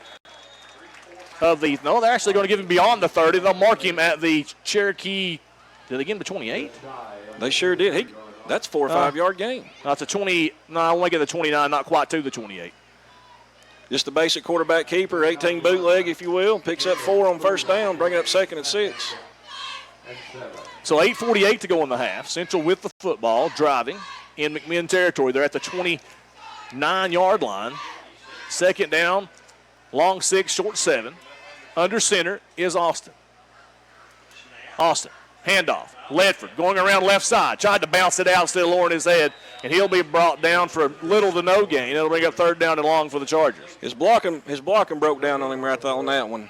of the. No, they're actually going to give him beyond the 30. They'll mark him at the Cherokee. Did they get him to 28? They sure did. That's 4 or 5 yard gain. That's a 20. No, I only get the 29, not quite to the 28. Just the basic quarterback keeper, 18 bootleg, if you will. Picks up 4 on first down, bring it up 2nd and 6. So 8:48 to go in the half. Central with the football, driving in McMinn territory. They're at the 29-yard line. Second down, long 6, short 7. Under center is Austin. Austin, handoff. Ledford going around left side. Tried to bounce it out, still lowering his head, and he'll be brought down for little to no gain. It'll bring up 3rd down and long for the Chargers. His blocking broke down on him right there on that one.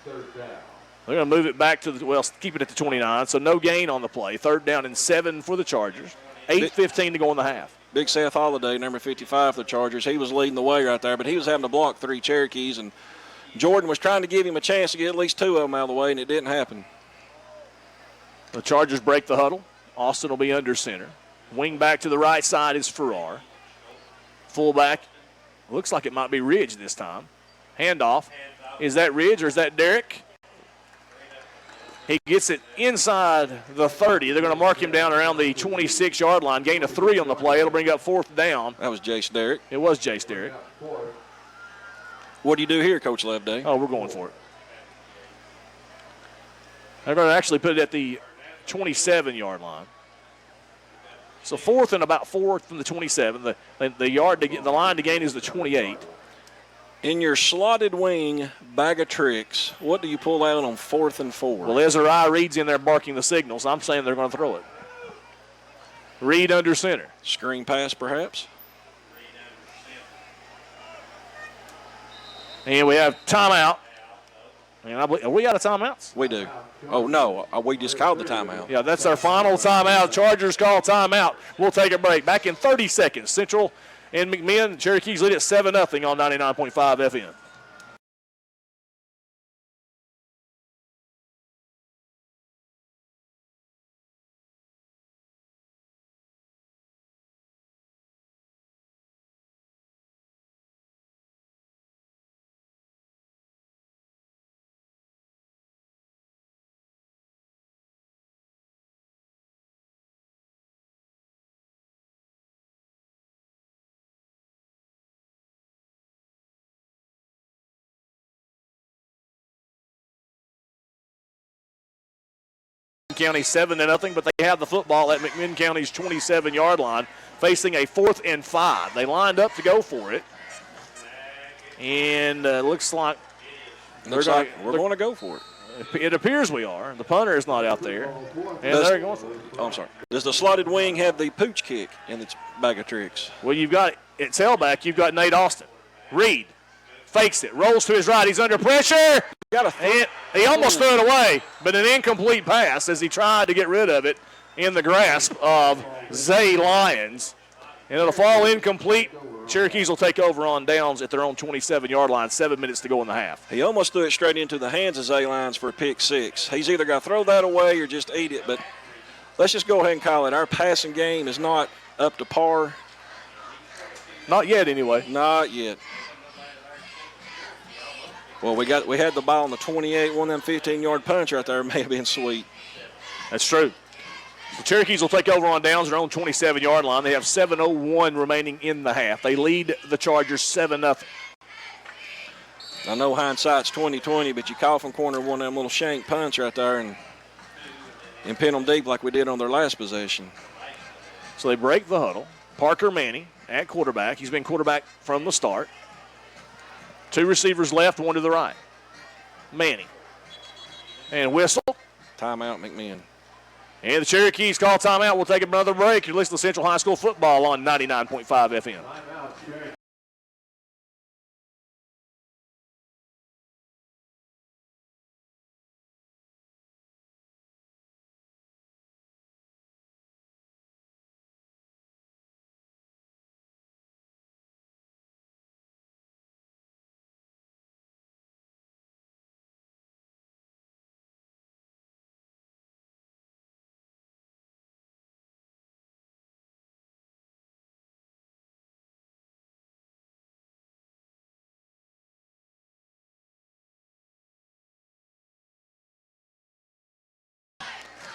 They're going to move it back to keep it at the 29, so no gain on the play. 3rd down and 7 for the Chargers. 8:15 to go in the half. Big Seth Holliday, number 55 for the Chargers. He was leading the way right there, but he was having to block 3 Cherokees, and Jordan was trying to give him a chance to get at least 2 of them out of the way, and it didn't happen. The Chargers break the huddle. Austin will be under center. Wing back to the right side is Farrar. Fullback, looks like it might be Ridge this time. Handoff. Is that Ridge or is that Derrick? He gets it inside the 30. They're going to mark him down around the 26-yard line. Gain of 3 on the play. It'll bring up 4th down. That was Jace Derrick. It was Jace Derrick. What do you do here, Coach Loveday? Oh, we're going for it. They're going to actually put it at the 27-yard line. So 4th and about 4th from the 27. The line to gain is the 28. In your slotted wing bag of tricks, what do you pull out on 4th and 4? Well, Ezra Reed's in there barking the signals. I'm saying they're going to throw it. Reed under center. Screen pass, perhaps? And we have timeout. And are we out of timeouts? We do. Oh, no, we just called the timeout. Yeah, that's our final timeout. Chargers call timeout. We'll take a break. Back in 30 seconds. Central and McMinn. Cherokees lead at 7-0 on 99.5 FM. County 7-0, but they have the football at McMinn County's 27-yard line, facing a 4th and 5. They lined up to go for it, and looks like we're going to go for it. It appears we are. The punter is not out there, and they're going for it. Oh, I'm sorry. Does the slotted wing have the pooch kick in its bag of tricks? Well, you've got at tailback. You've got Nate Austin. Reed fakes it, rolls to his right. He's under pressure. He almost threw it away, but an incomplete pass as he tried to get rid of it in the grasp of Zay Lyons. And it'll fall incomplete Cherokees will take over on downs at their own 27-yard line. 7 minutes to go in the half. He almost threw it straight into the hands of Zay Lyons for a pick six. He's either got to throw that away or just eat it, but let's just go ahead and call it. Our passing game is not up to par. Not yet, anyway. Not yet. Well, we had the ball on the 28. One of them 15-yard punch right there may have been sweet. That's true. The Cherokees will take over on downs their own 27-yard line. They have 7:01 remaining in the half. They lead the Chargers 7-0. I know hindsight's 20/20, but you call from corner one of them little shank punch right there and pin them deep like we did on their last possession. So they break the huddle. Parker Manning at quarterback. He's been quarterback from the start. 2 receivers left, 1 to the right. Manning. And whistle. Timeout, McMinn. And the Cherokees call timeout. We'll take another break. You're listening to Central High School football on 99.5 FM. Timeout, Cherokee.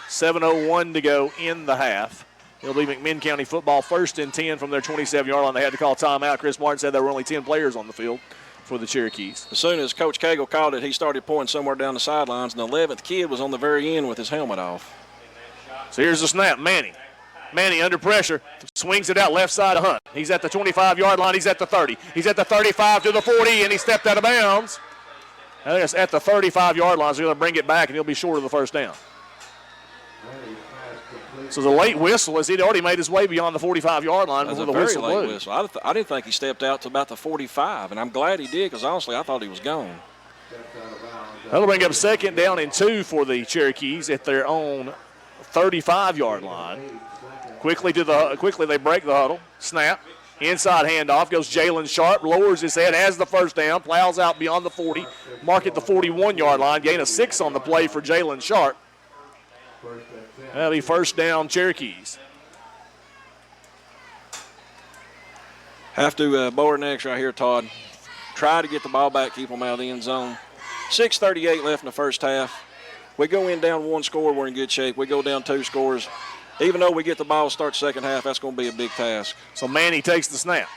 .701 to go in the half. It'll be McMinn County football 1st and 10 from their 27-yard line. They had to call timeout. Chris Martin said there were only 10 players on the field for the Cherokees. As soon as Coach Cagle called it, he started pointing somewhere down the sidelines, and the 11th kid was on the very end with his helmet off. So here's the snap. Manning under pressure, swings it out left side of Hunt. He's at the 25-yard line. He's at the 30. He's at the 35 to the 40, and he stepped out of bounds. I think it's at the 35-yard line, so he's going to bring it back, and he'll be short of the first down. So the late whistle is he'd already made his way beyond the 45-yard line before the whistle blew. Whistle. I didn't think he stepped out to about the 45, and I'm glad he did because, honestly, I thought he was gone. That'll bring up 2nd down and 2 for the Cherokees at their own 35-yard line. Quickly they break the huddle. Snap. Inside handoff goes Jalen Sharp, lowers his head, has the first down, plows out beyond the 40, mark at the 41-yard line, gain of 6 on the play for Jalen Sharp. That'll be 1st down Cherokees. Have to bow our necks right here, Todd. Try to get the ball back, keep them out of the end zone. 6:38 left in the first half. We go in down 1 score, we're in good shape. We go down 2 scores. Even though we get the ball to start second half, that's going to be a big task. So Manny takes the snap.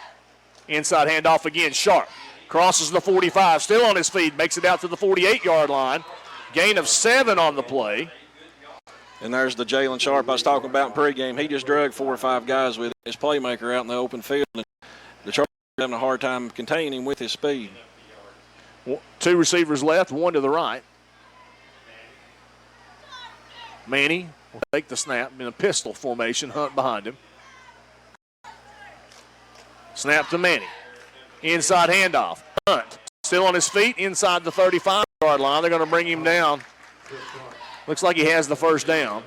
Inside handoff again, Sharp. Crosses the 45, still on his feet, makes it out to the 48-yard line. Gain of 7 on the play. And there's the Jalen Sharp I was talking about in pregame. He just drug 4 or 5 guys with his playmaker out in the open field. And the Chargers are having a hard time containing him with his speed. 2 receivers left, 1 to the right. Manny will take the snap in a pistol formation, Hunt behind him. Snap to Manny. Inside handoff. Hunt still on his feet inside the 35-yard line. They're going to bring him down. Looks like he has the first down.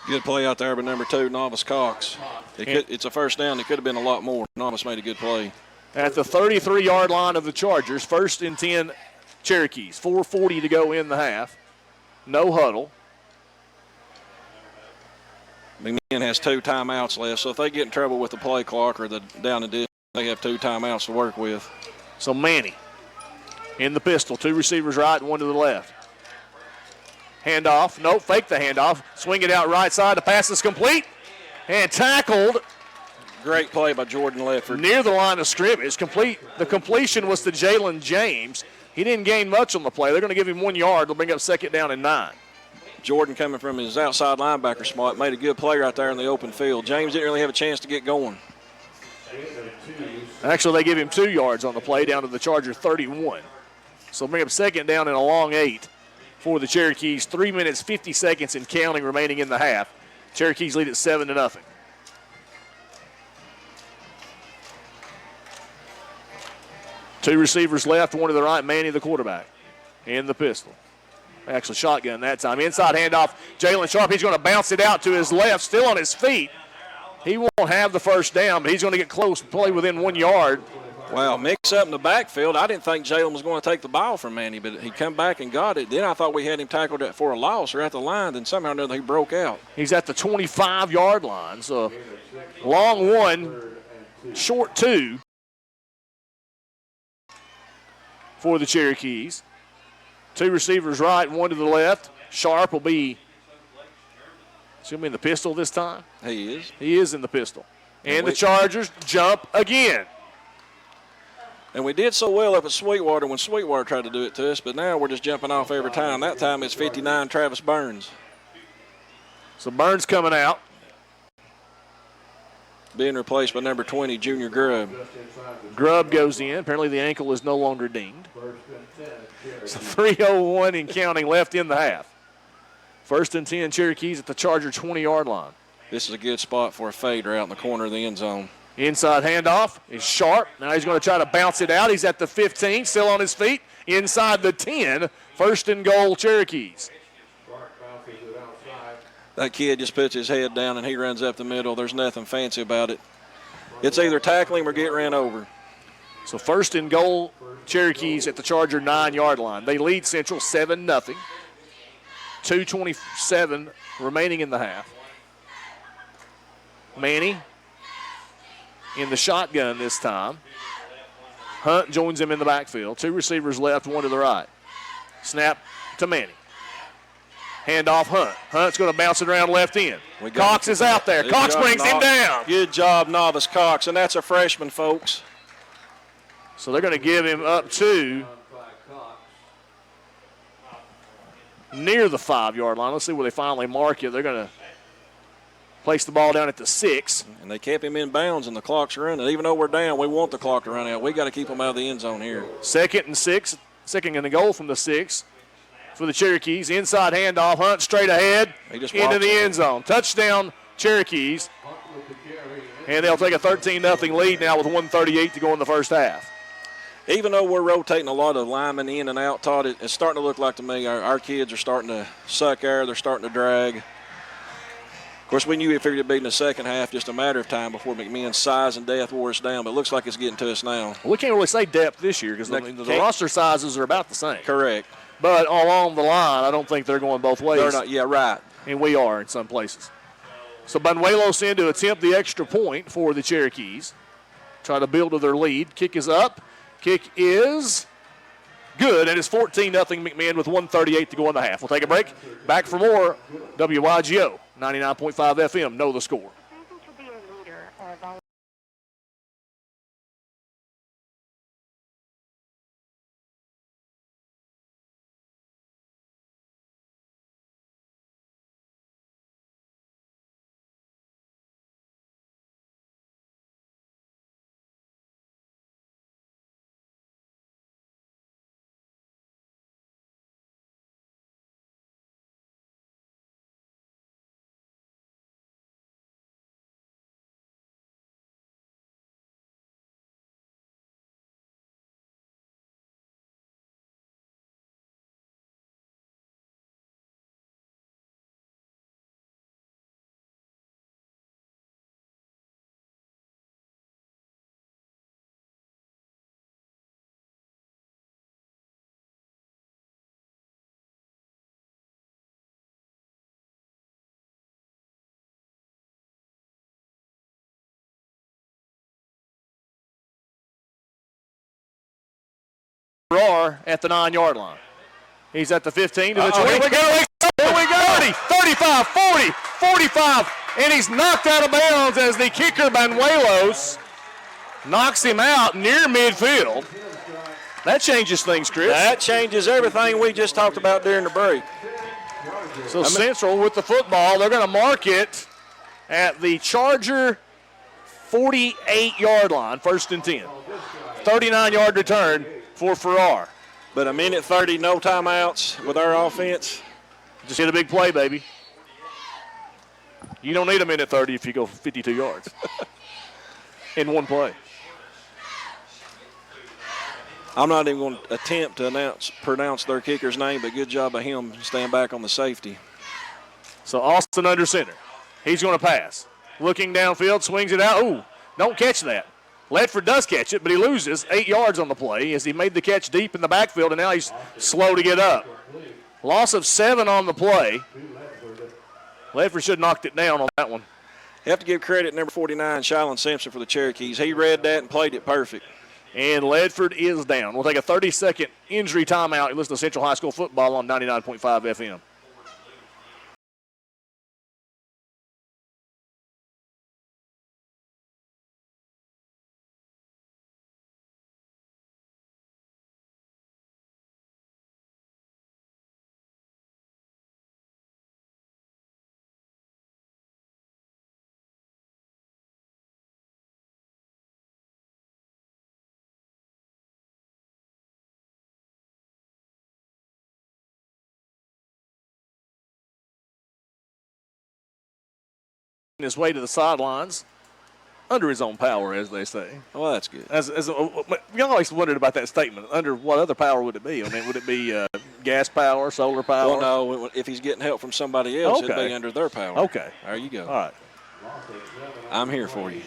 Good play out there by number 2, Novice Cox. It's a first down. It could have been a lot more. Novice made a good play. At the 33-yard line of the Chargers, 1st and 10 Cherokees. 4:40 to go in the half. No huddle. McMinn has 2 timeouts left, so if they get in trouble with the play clock or the down and distance, they have 2 timeouts to work with. So Manny in the pistol. 2 receivers right and 1 to the left. Handoff. Nope, fake the handoff. Swing it out right side. The pass is complete and tackled. Great play by Jordan Ledford. Near the line of scrimmage. The completion was to Jalen James. He didn't gain much on the play. They're going to give him 1 yard. They'll bring up 2nd down and 9. Jordan coming from his outside linebacker spot made a good play right there in the open field. James didn't really have a chance to get going. Actually, they give him 2 yards on the play down to the Charger 31. So bring up 2nd down and a long 8 for the Cherokees. 3 minutes, 50 seconds and counting remaining in the half. Cherokees lead at 7-0. Two receivers left, 1 to the right. Manny, the quarterback, in the pistol. Actually, shotgun that time. Inside handoff, Jalen Sharp. He's going to bounce it out to his left, still on his feet. He won't have the first down, but he's going to get close, play within 1 yard. Wow, mix up in the backfield. I didn't think Jalen was going to take the ball from Manny, but he come back and got it. Then I thought we had him tackled for a loss or at the line. Then somehow or another he broke out. He's at the 25-yard line. So long 1, short 2 for the Cherokees. 2 receivers right, 1 to the left. Sharp will be, is he going to be in the pistol this time? He is. He is in the pistol. And the Chargers jump again. And we did so well up at Sweetwater when Sweetwater tried to do it to us, but now we're just jumping off every time. That time it's 59 Travis Burns. So Burns coming out. Being replaced by number 20, Junior Grubb. Grubb goes in. Apparently the ankle is no longer dinged. So 3:01 and counting left in the half. 1st and 10, Cherokees at the Charger 20-yard line. This is a good spot for a fade right in the corner of the end zone. Inside handoff is Sharp. Now he's going to try to bounce it out. He's at the 15, still on his feet. Inside the 10, 1st and goal, Cherokees. That kid just puts his head down and he runs up the middle. There's nothing fancy about it. It's either tackle him or get ran over. So 1st and goal, Cherokees at the Charger 9-yard line. They lead Central 7-0. 2:27 remaining in the half. Manny in the shotgun this time. Hunt joins him in the backfield. 2 receivers left, 1 to the right. Snap to Manny. Handoff Hunt. Hunt's going to bounce it around left end. Cox is out there. Cox brings him down. Good job, Novice Cox, and that's a freshman, folks. So they're going to give him up to near the 5-yard line. Let's see where they finally mark it. They're going to place the ball down at the 6. And they kept him in bounds, and the clock's running. Even though we're down, we want the clock to run out. We got to keep them out of the end zone here. 2nd and 6. 2nd and a goal from the 6 for the Cherokees. Inside handoff. Hunt straight ahead into the end zone. Touchdown, Cherokees. And they'll take a 13-0 lead now with 1:38 to go in the first half. Even though we're rotating a lot of linemen in and out, Todd, it's starting to look like to me our kids are starting to suck air. They're starting to drag. Of course, we knew we figured it'd be in the second half, just a matter of time before McMahon's size and depth wore us down, but it looks like it's getting to us now. Well, we can't really say depth this year because the roster sizes are about the same. Correct. But along the line, I don't think they're going both ways. They're not, yeah, right. And we are in some places. So Banuelos in to attempt the extra point for the Cherokees. Try to build to their lead. Kick is up. Kick is good, and it's 14-0 McMahon with 1:38 to go in the half. We'll take a break. Back for more WYGO 99.5 FM. Know the score. At the 9-yard line. He's at the 15 to the 20. Here we go. Here we go. 30, 35, 40, 45, and he's knocked out of bounds as the kicker, Banuelos, knocks him out near midfield. That changes things, Chris. That changes everything we just talked about during the break. So Central with the football, they're going to mark it at the Charger 48-yard line, 1st and 10. 39-yard return for Farrar. But a minute 30, no timeouts with our offense. Just hit a big play, baby. You don't need a minute 30 if you go 52 yards in one play. I'm not even going to attempt to pronounce their kicker's name, but good job of him staying back on the safety. So Austin under center. He's going to pass. looking downfield, swings it out. Ooh, don't catch that. Ledford does catch it, but he loses 8 yards on the play as he made the catch deep in the backfield, and now he's slow to get up. Loss of 7 on the play. Ledford should have knocked it down on that one. You have to give credit to number 49, Shylon Simpson, for the Cherokees. He read that and played it perfect. And Ledford is down. We'll take a 30-second injury timeout. You listen to Central High School football on 99.5 FM. His way to the sidelines under his own power, as they say. Well, that's good. We always wondered about that statement. Under what other power would it be? I mean, would it be gas power, solar power? Well, no. If he's getting help from somebody else, it'd be under their power. Okay. There you go. All right. I'm here for you.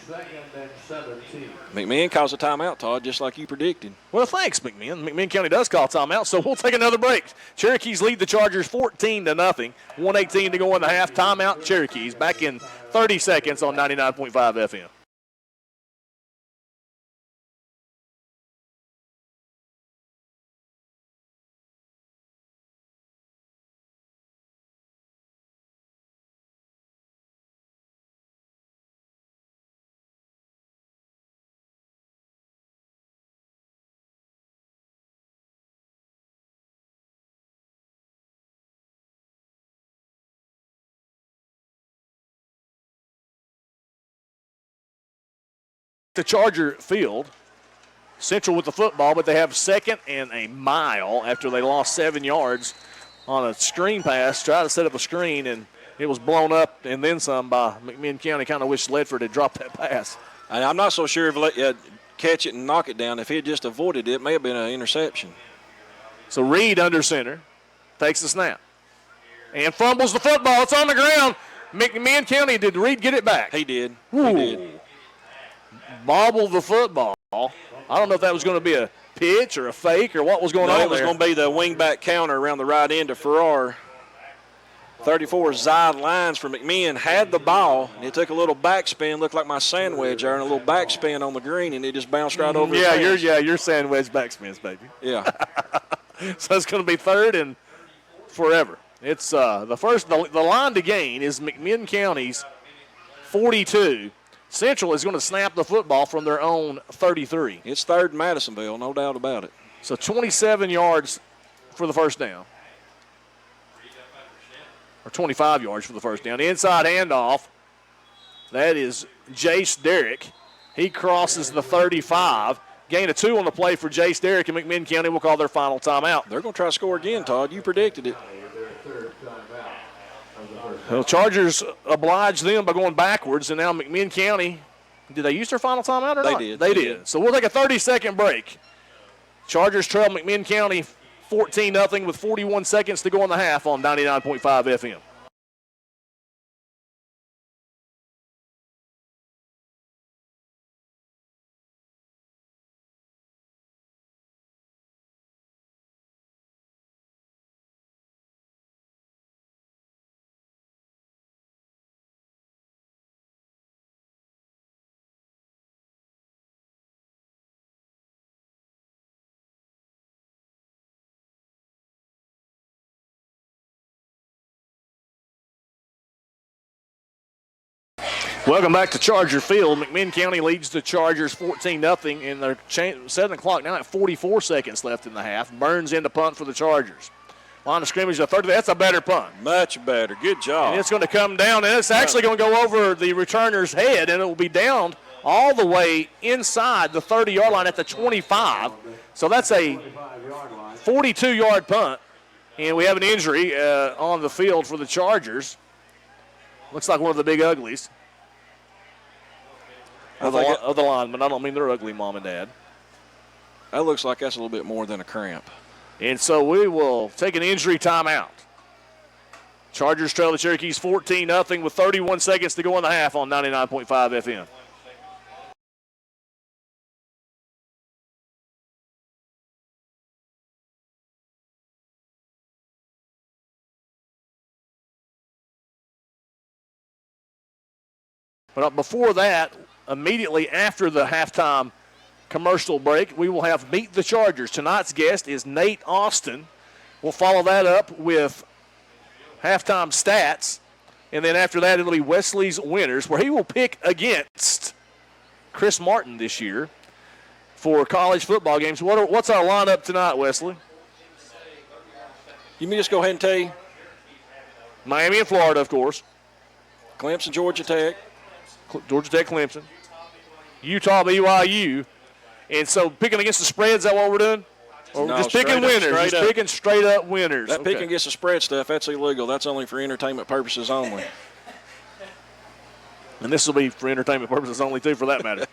McMinn calls a timeout, Todd, just like you predicted. Well, thanks, McMinn. McMinn County does call timeout, so we'll take another break. Cherokees lead the Chargers 14-0. 1:18 to go in the half. Timeout, Cherokees. Back in 30 seconds on 99.5 FM. The Charger field. Central with the football, but they have 2nd and a mile after they lost 7 yards on a screen pass. Tried to set up a screen, and it was blown up and then some by McMinn County. Kind of wish Ledford had dropped that pass. I'm not so sure if catch it and knock it down. If he had just avoided it, it may have been an interception. So Reed under center takes the snap and fumbles the football. It's on the ground. McMinn County, did Reed get it back? He did. Ooh. He did. Bobbled the football. I don't know if that was going to be a pitch or a fake or what was going on there. It was going to be the wingback counter around the right end of Farrar. 34 Zide Lines for McMinn had the ball, and it took a little backspin, looked like my sand wedge there, and a little backspin on the green, and it just bounced right over his hands. your sand wedge backspins, baby. Yeah. So it's going to be 3rd and forever. It's the line to gain is McMinn County's 42. Central is going to snap the football from their own 33. It's 3rd in Madisonville, no doubt about it. So 27 yards for the first down. Or 25 yards for the first down. Inside handoff. That is Jace Derrick. He crosses the 35. Gain of 2 on the play for Jace Derrick, and McMinn County will call their final timeout. They're going to try to score again, Todd. You predicted it. The Chargers obliged them by going backwards, and now McMinn County, did they use their final timeout or not? They did. So we'll take a 30-second break. Chargers trail McMinn County 14-0 with 41 seconds to go in the half on 99.5 FM. Welcome back to Charger Field. McMinn County leads the Chargers 14-0, and they're 7 o'clock now at 44 seconds left in the half. Burns in to punt for the Chargers. Line of scrimmage, a 30. That's a better punt. Much better. Good job. And it's going to come down, and it's actually going to go over the returner's head, and it will be down all the way inside the 30-yard line at the 25. So that's a 42-yard punt, and we have an injury on the field for the Chargers. Looks like one of the big uglies. Of the linemen. I don't mean they're ugly, Mom and Dad. That looks like that's a little bit more than a cramp. And so we will take an injury timeout. Chargers trail the Cherokees 14-0 with 31 seconds to go in the half on 99.5 FM. But before that, immediately after the halftime commercial break, we will have Meet the Chargers. Tonight's guest is Nate Austin. We'll follow that up with halftime stats. And then after that, it'll be Wesley's winners, where he will pick against Chris Martin this year for college football games. What's our lineup tonight, Wesley? You may just go ahead and tell you. Miami and Florida, of course. Clemson, Georgia Tech. Georgia Tech, Clemson. Utah, BYU. And so picking against the spread, is that what we're doing? Or No, just picking winners? Just picking straight up winners. That picking against the spread stuff, that's illegal. That's only for entertainment purposes only. And this will be for entertainment purposes only, too, for that matter.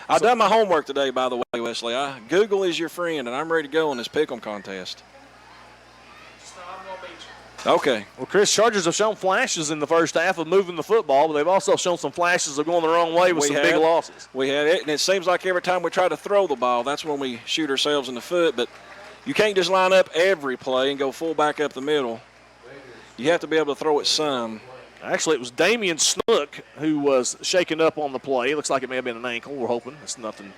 I've done my homework today, by the way, Wesley. Google is your friend, and I'm ready to go on this pick'em contest. Okay. Well, Chris, Chargers have shown flashes in the first half of moving the football, but they've also shown some flashes of going the wrong way with big losses. We have it, and it seems like every time we try to throw the ball, that's when we shoot ourselves in the foot. But you can't just line up every play and go full back up the middle. You have to be able to throw it some. Actually, it was Damian Snook who was shaken up on the play. It looks like it may have been an ankle. We're hoping it's nothing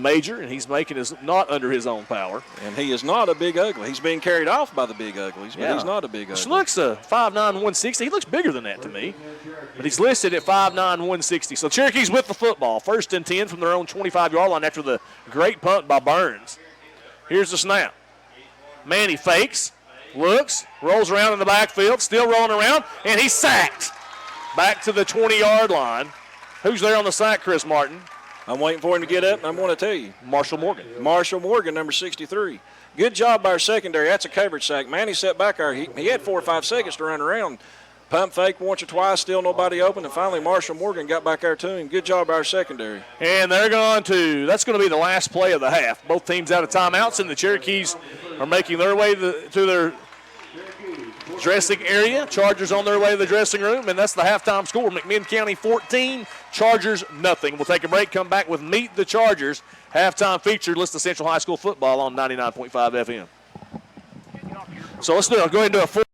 major, and he's making his not under his own power. And he is not a big ugly. He's being carried off by the big uglies, but he's not a big ugly. Snook's a 5'9", 160. He looks bigger than that to me, but he's listed at 5'9", 160. So Cherokee's with the football. 1st and 10 from their own 25-yard line after the great punt by Burns. Here's the snap. Manny fakes. Looks, rolls around in the backfield, still rolling around, and he's sacked. Back to the 20-yard line. Who's there on the sack, Chris Martin? I'm waiting for him to get up, and I'm going to tell you. Marshall Morgan. Marshall Morgan, number 63. Good job by our secondary. That's a coverage sack. Manny set back there. He had 4 or 5 seconds to run around. Pump fake once or twice, still nobody open, and finally Marshall Morgan got back there to him. Good job by our secondary. And that's going to be the last play of the half. Both teams out of timeouts, and the Cherokees are making their way to their dressing area. Chargers on their way to the dressing room, and that's the halftime score. McMinn County 14, Chargers nothing. We'll take a break, come back with Meet the Chargers. Halftime featured List of Central High School football on 99.5 FM. So let's go ahead and do a full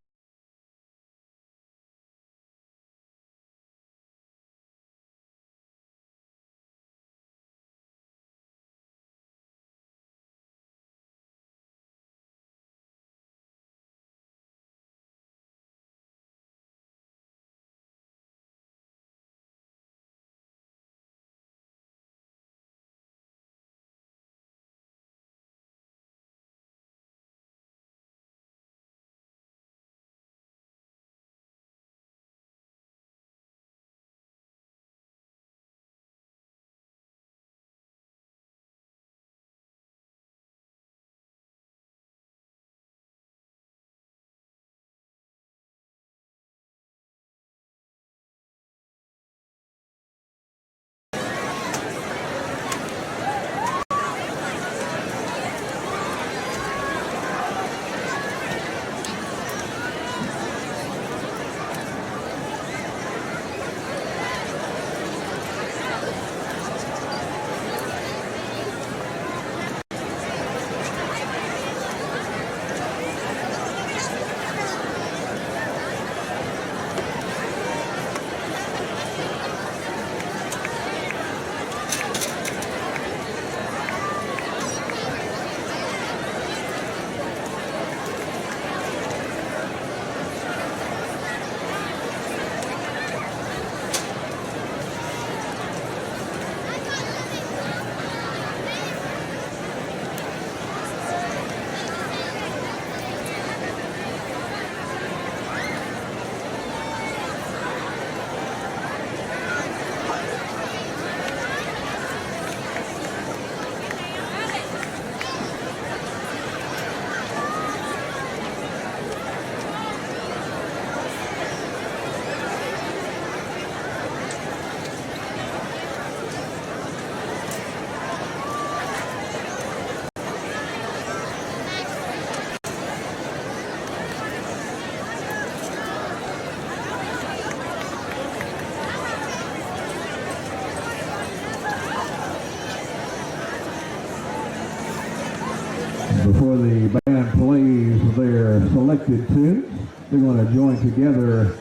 selected tunes. They're going to join together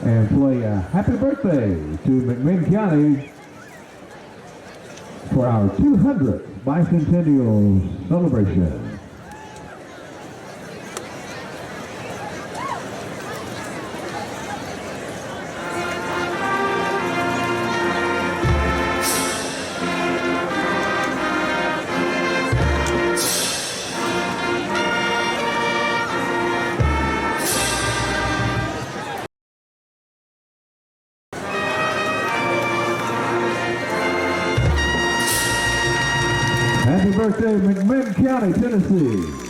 and play a happy birthday to McMinn County for our 200th bicentennial celebration. Happy birthday, McMinn County, Tennessee.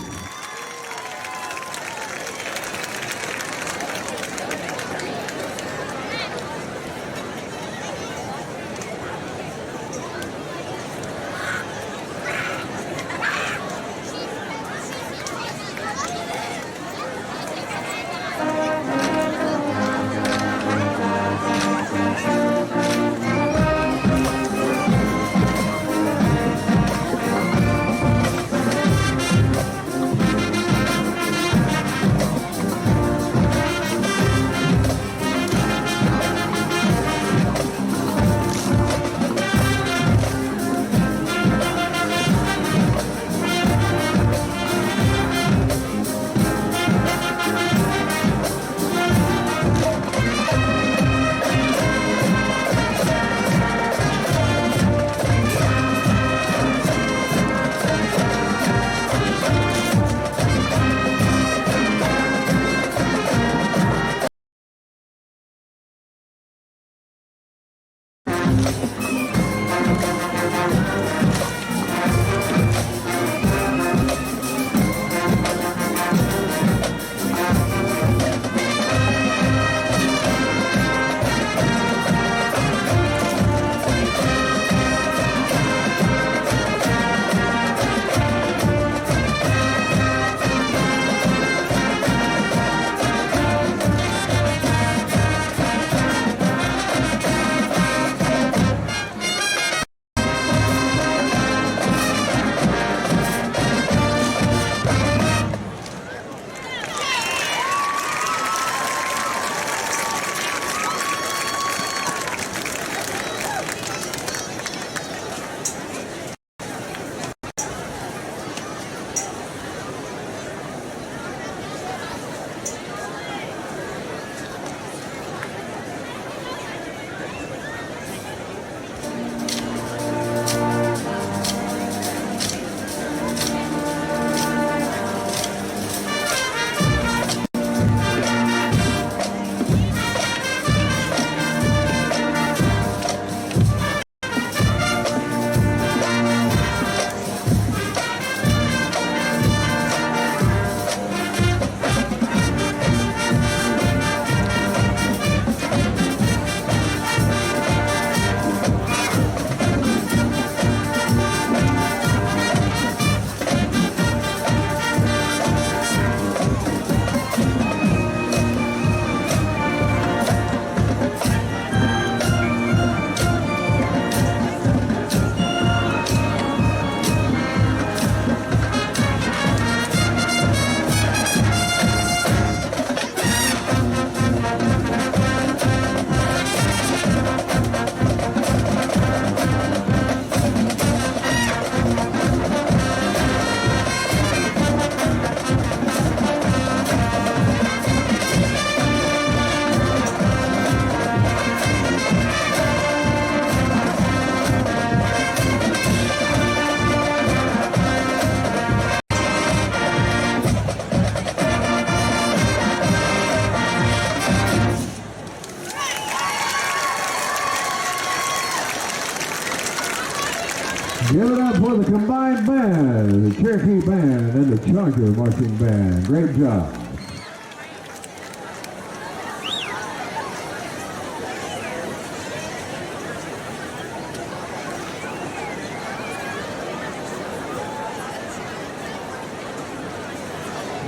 Give it up for the combined band, the Cherokee Band and the Charger Marching Band. Great job.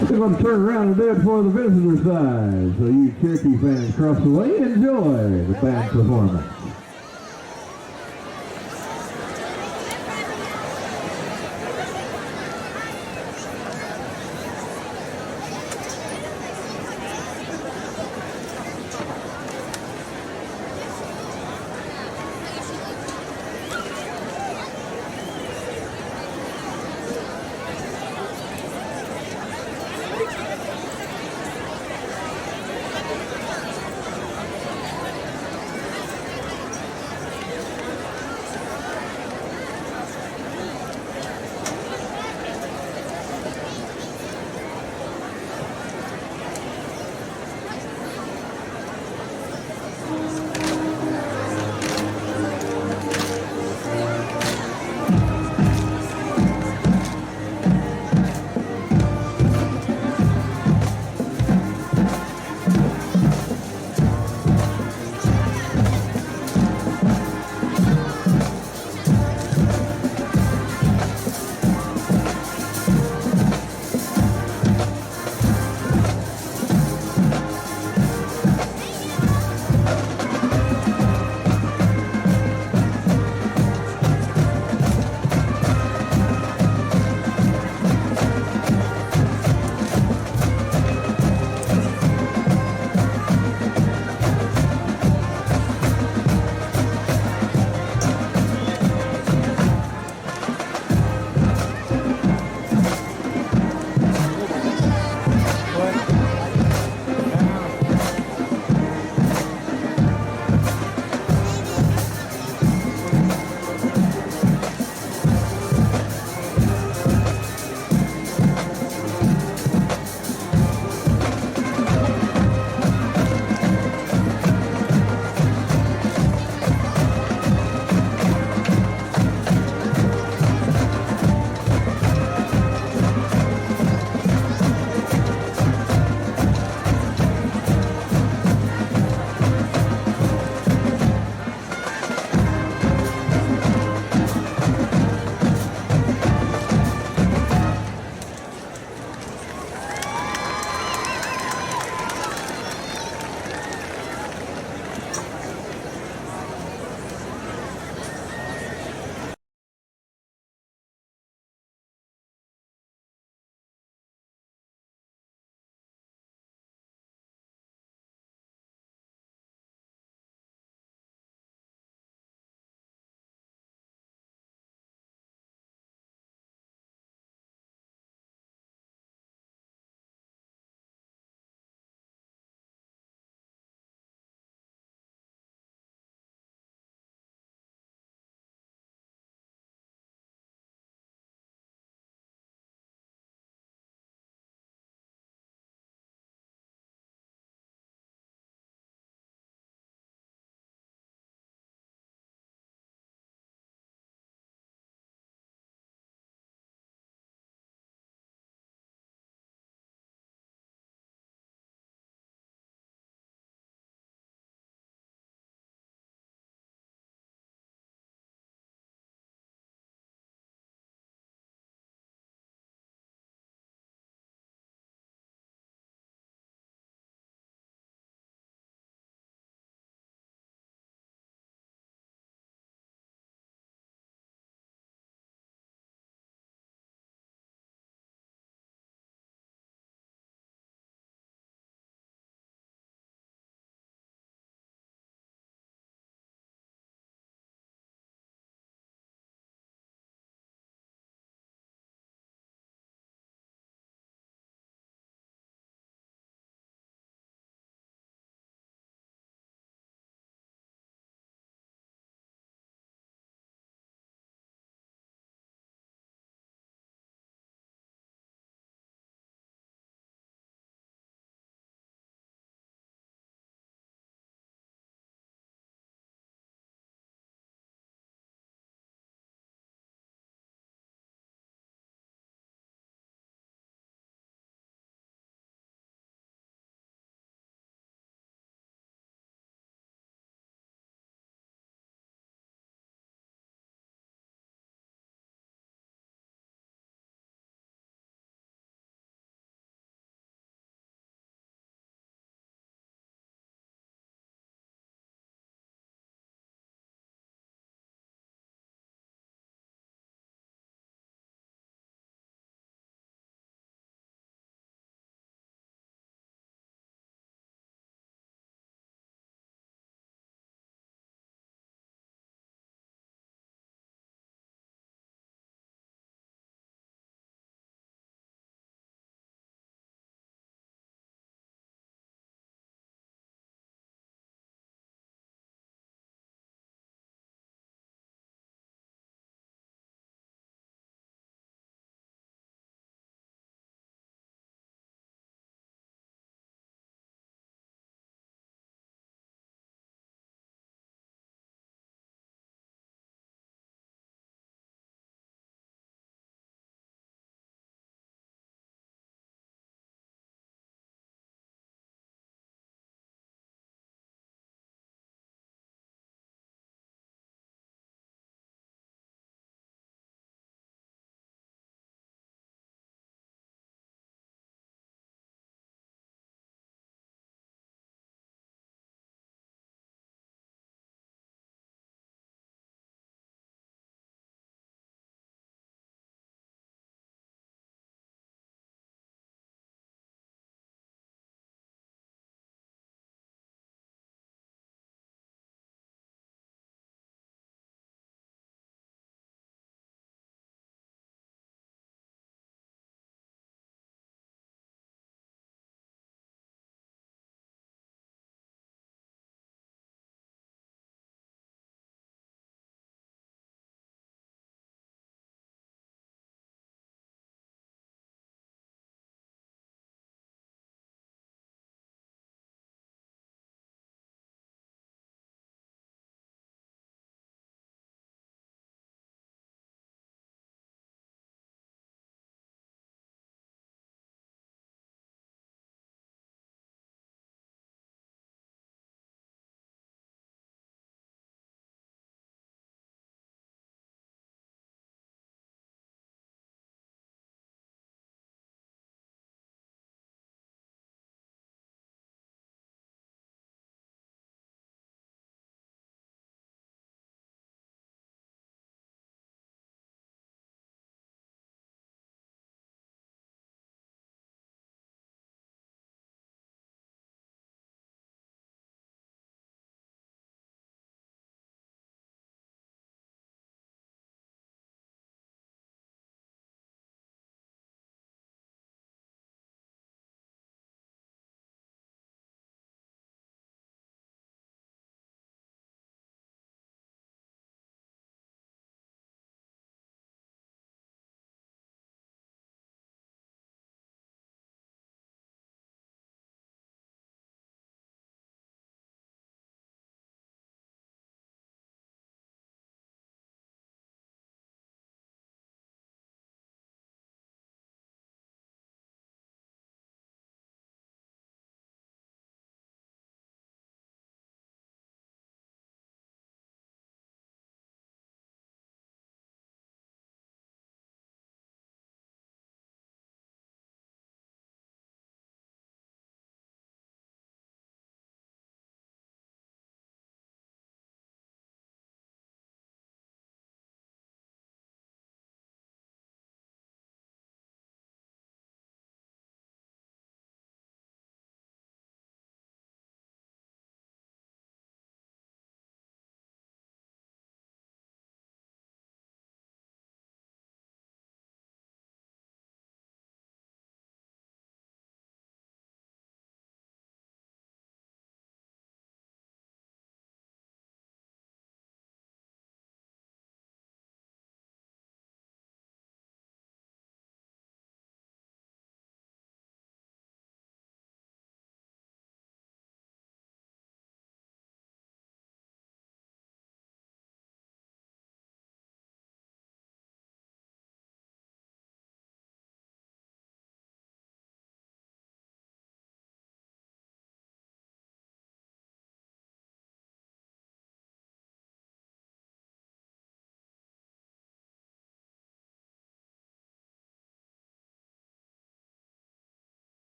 We're going to turn around and do it for the visitor side. So you Cherokee fans across the way, enjoy the band performance.